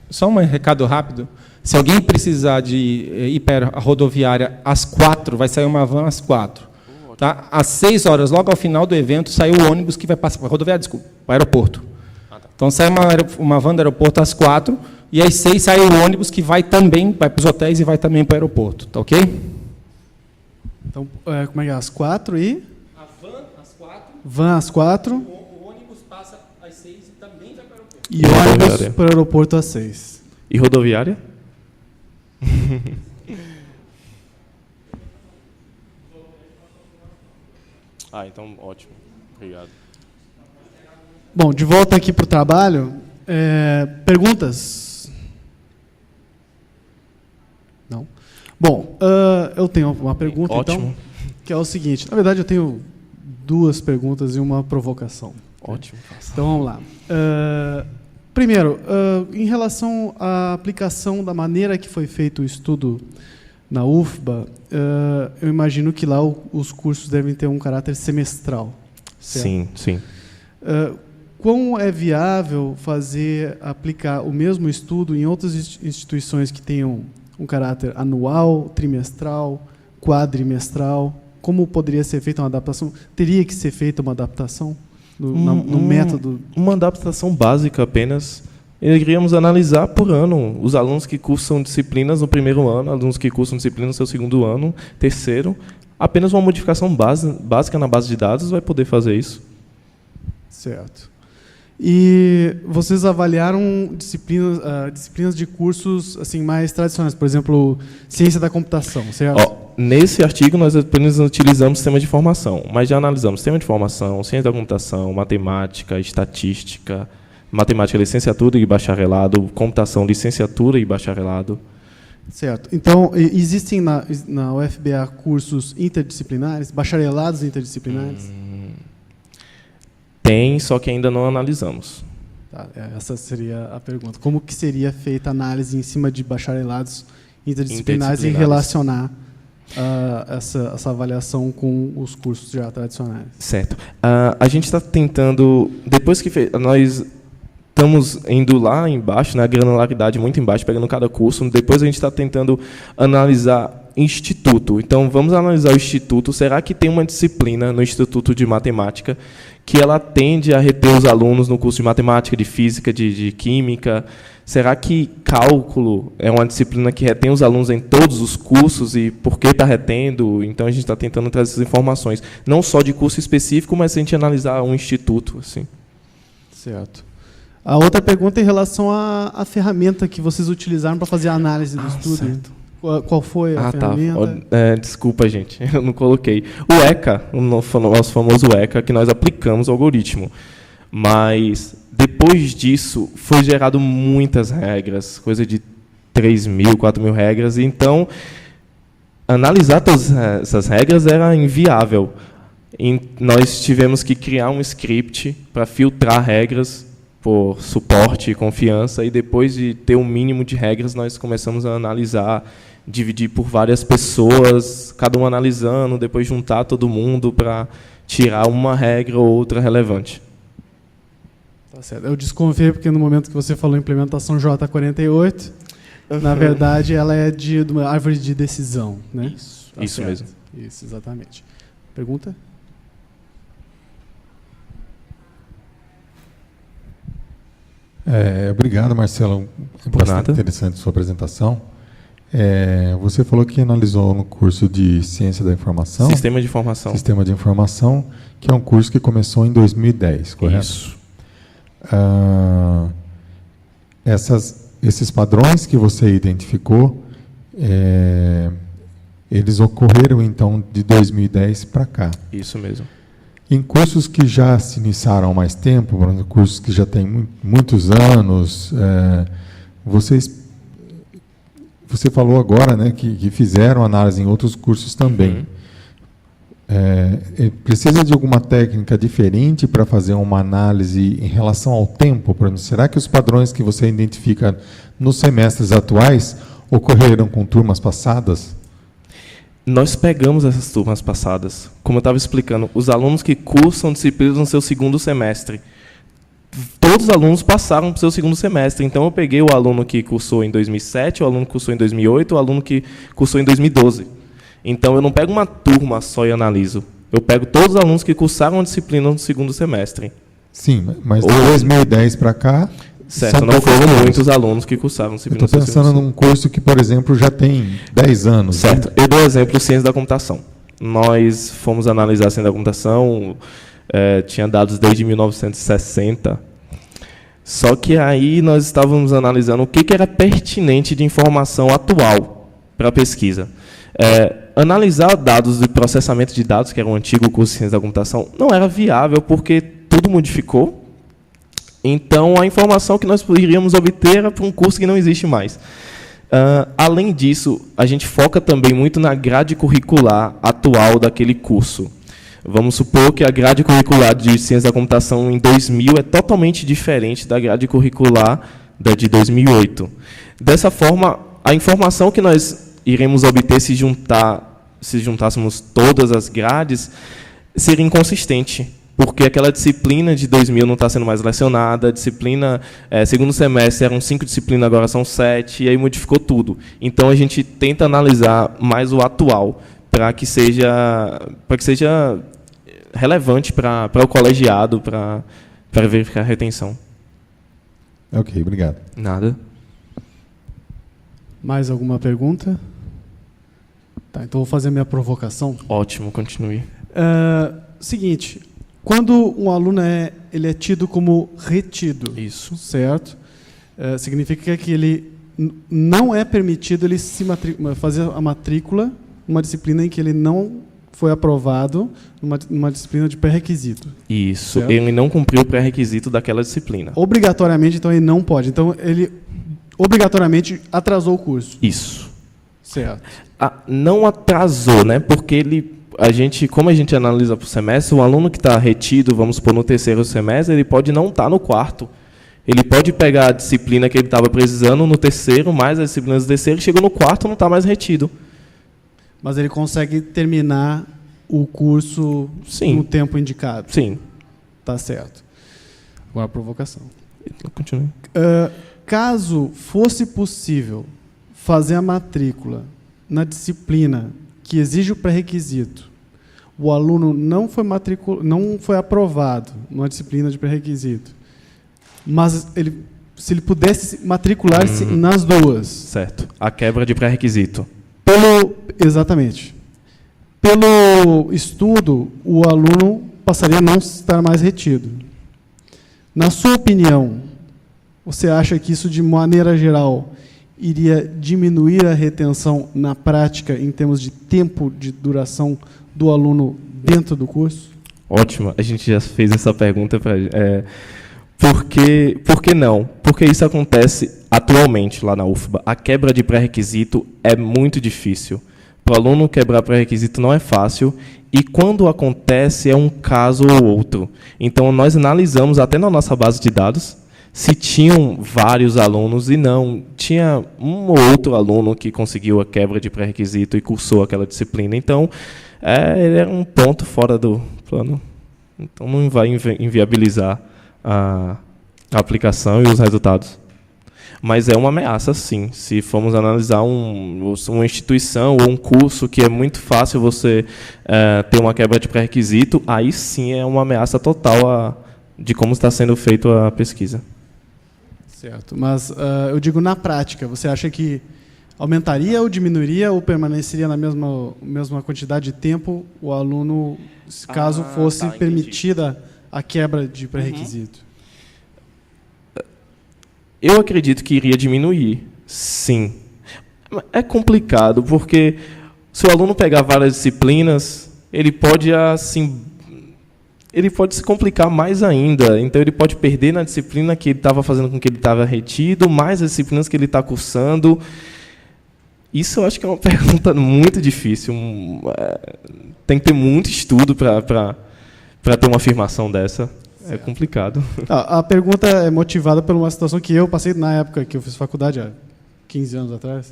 Só um recado rápido. Se alguém precisar de ir para a rodoviária às 4, vai sair uma van às 4. Tá? Às 6 horas, logo ao final do evento, sai o ônibus que vai passar para a rodoviária, desculpa, para o aeroporto. Então, sai uma van do aeroporto às 4, e às 6 sai o ônibus que vai para os hotéis e vai também para o aeroporto. Tá ok? Então, como é que é? Às 4 e... A van às 4. Van às 4 O ônibus passa às 6 e também vai para o aeroporto. e ônibus para o aeroporto às 6. E rodoviária? Então ótimo. Obrigado. Bom, de volta aqui para o trabalho. Perguntas? Não? Bom, eu tenho uma pergunta, Ótimo. então, que é o seguinte. Na verdade, eu tenho 2 perguntas e uma provocação. Ótimo. Então, vamos lá. Primeiro, em relação à aplicação da maneira que foi feito o estudo na UFBA, eu imagino que lá os cursos devem ter um caráter semestral. Certo? Sim, sim. Quão é viável aplicar o mesmo estudo em outras instituições que tenham um caráter anual, trimestral, quadrimestral? Como poderia ser feita uma adaptação? Teria que ser feita uma adaptação no método? Uma adaptação básica apenas. Iríamos analisar por ano os alunos que cursam disciplinas no primeiro ano, alunos que cursam disciplinas no seu segundo ano, terceiro. Apenas uma modificação básica na base de dados vai poder fazer isso. Certo. E vocês avaliaram disciplinas de cursos assim mais tradicionais, por exemplo, ciência da computação, certo? Nesse artigo nós apenas utilizamos sistema de informação, mas já analisamos sistema de informação, ciência da computação, matemática, estatística, matemática licenciatura e bacharelado, computação licenciatura e bacharelado. Certo. Então, existem na UFBA cursos interdisciplinares, bacharelados interdisciplinares? Tem, só que ainda não analisamos. Tá, essa seria a pergunta. Como que seria feita a análise em cima de bacharelados interdisciplinares e relacionar essa avaliação com os cursos já tradicionais? Certo. A gente está tentando, depois que nós estamos indo lá embaixo, na granularidade muito embaixo, pegando cada curso, depois a gente está tentando analisar instituto. Então, vamos analisar o instituto. Será que tem uma disciplina no Instituto de Matemática que ela tende a reter os alunos no curso de matemática, de física, de química? Será que cálculo é uma disciplina que retém os alunos em todos os cursos e por que está retendo? Então, a gente está tentando trazer essas informações, não só de curso específico, mas se a gente analisar um instituto. Assim. Certo. A outra pergunta é em relação à ferramenta que vocês utilizaram para fazer a análise do estudo. Certo. Qual foi a ferramenta? Desculpa, gente, eu não coloquei. O ECA, o nosso famoso ECA, que nós aplicamos o algoritmo. Mas, depois disso, foi gerado muitas regras, coisa de 3.000, 4.000 regras. Então, analisar todas essas regras era inviável. Nós tivemos que criar um script para filtrar regras por suporte e confiança, e depois de ter um mínimo de regras, nós começamos a analisar, dividir por várias pessoas, cada um analisando, depois juntar todo mundo para tirar uma regra ou outra relevante. Tá certo. Eu desconfiei porque no momento que você falou implementação J48, na verdade ela é de uma árvore de decisão, né? Isso, tá isso certo. mesmo. Isso, exatamente. Pergunta? Obrigado, Marcelo. É bastante interessante a sua apresentação. Você falou que analisou no curso de Ciência da Informação. Sistema de Informação. Sistema de Informação, que é um curso que começou em 2010, correto? Isso. Esses padrões que você identificou, eles ocorreram, então, de 2010 para cá. Isso mesmo. Em cursos que já se iniciaram há mais tempo, cursos que já têm muitos anos, você falou agora, né, que fizeram análise em outros cursos também. Precisa de alguma técnica diferente para fazer uma análise em relação ao tempo? Será que os padrões que você identifica nos semestres atuais ocorreram com turmas passadas? Nós pegamos essas turmas passadas. Como eu estava explicando, os alunos que cursam disciplinas no seu segundo semestre, todos os alunos passaram para o seu segundo semestre. Então, eu peguei o aluno que cursou em 2007, o aluno que cursou em 2008, o aluno que cursou em 2012. Então, eu não pego uma turma só e analiso. Eu pego todos os alunos que cursaram a disciplina no segundo semestre. Sim, mas de 2010 para cá... Certo, não foram muitos alunos que cursaram disciplina. Eu estou pensando num curso que, por exemplo, já tem 10 anos. Certo. Né? Eu dou exemplo Ciência da Computação. Nós fomos analisar a Ciência da Computação, tinha dados desde 1960. Só que aí nós estávamos analisando o que era pertinente de informação atual para a pesquisa. Analisar dados de processamento de dados, que era um antigo curso de ciência da computação, não era viável porque tudo modificou. Então, a informação que nós iríamos obter era para um curso que não existe mais. Além disso, a gente foca também muito na grade curricular atual daquele curso. Vamos supor que a grade curricular de ciência da computação em 2000 é totalmente diferente da grade curricular da de 2008. Dessa forma, a informação que nós iremos obter se juntássemos todas as grades seria inconsistente, porque aquela disciplina de 2000 não está sendo mais lecionada, a disciplina, segundo semestre eram 5 disciplinas, agora são 7, e aí modificou tudo. Então, a gente tenta analisar mais o atual, para que seja relevante para o colegiado, para verificar a retenção. Ok, obrigado. Nada. Mais alguma pergunta? Tá, então vou fazer a minha provocação. Ótimo, continue. Seguinte, quando um aluno ele é tido como retido, Isso. certo? Significa que ele não é permitido ele fazer a matrícula numa disciplina em que ele não foi aprovado, numa disciplina de pré-requisito. Isso. Certo? Ele não cumpriu o pré-requisito daquela disciplina. Obrigatoriamente, então, ele não pode. Então, ele obrigatoriamente atrasou o curso. Isso. Certo. Não atrasou, né? Porque como a gente analisa por semestre, o aluno que está retido, vamos supor, no terceiro semestre, ele pode não estar no quarto. Ele pode pegar a disciplina que ele estava precisando no terceiro, mais as disciplinas do terceiro, chegou no quarto, não está mais retido. Mas ele consegue terminar o curso no tempo indicado. Sim. Tá certo. Agora a provocação. Continue. Caso fosse possível fazer a matrícula na disciplina que exige o pré-requisito, o aluno não foi aprovado numa disciplina de pré-requisito, mas se ele pudesse matricular-se nas duas. Certo. A quebra de pré-requisito. Exatamente. Pelo estudo, o aluno passaria a não estar mais retido. Na sua opinião, você acha que isso, de maneira geral, iria diminuir a retenção na prática, em termos de tempo de duração do aluno dentro do curso? Ótimo. A gente já fez essa pergunta para... Por que não? Porque isso acontece atualmente lá na UFBA. A quebra de pré-requisito é muito difícil. Para o aluno quebrar pré-requisito não é fácil, e quando acontece é um caso ou outro. Então, nós analisamos até na nossa base de dados se tinham vários alunos, e não. Tinha um ou outro aluno que conseguiu a quebra de pré-requisito e cursou aquela disciplina. Então, ele era um ponto fora do plano. Então, não vai inviabilizar a aplicação e os resultados. Mas é uma ameaça, sim. Se formos analisar uma instituição ou um curso que é muito fácil você ter uma quebra de pré-requisito, aí sim é uma ameaça total de como está sendo feita a pesquisa. Certo. Mas eu digo na prática, você acha que aumentaria ou diminuiria ou permaneceria na mesma quantidade de tempo o aluno, caso fosse permitida a quebra de pré-requisito? Eu acredito que iria diminuir, sim. É complicado, porque se o aluno pegar várias disciplinas, ele pode se complicar mais ainda. Então, ele pode perder na disciplina que ele estava fazendo com que ele estava retido, mais as disciplinas que ele está cursando. Isso eu acho que é uma pergunta muito difícil. Tem que ter muito estudo para ter uma afirmação dessa. É complicado. A pergunta é motivada por uma situação que eu passei na época que eu fiz faculdade, há 15 anos atrás,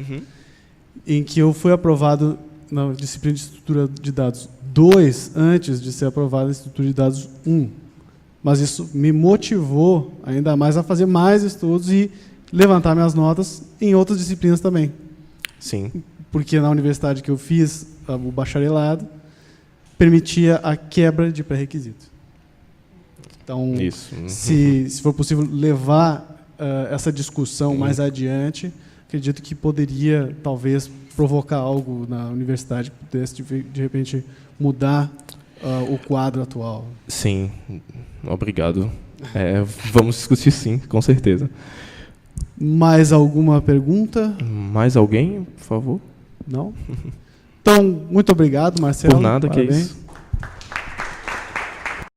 em que eu fui aprovado na disciplina de estrutura de dados 2 antes de ser aprovado na estrutura de dados 1. Mas isso me motivou ainda mais a fazer mais estudos e levantar minhas notas em outras disciplinas também. Sim. Porque na universidade que eu fiz, o bacharelado, permitia a quebra de pré-requisito. Então, se for possível levar essa discussão mais adiante, acredito que poderia, talvez, provocar algo na universidade que pudesse, de repente, mudar o quadro atual? Sim, obrigado. Vamos discutir sim, com certeza. Mais alguma pergunta? Mais alguém, por favor? Não? Então, muito obrigado, Marcelo. Por nada, que é Parabéns. isso.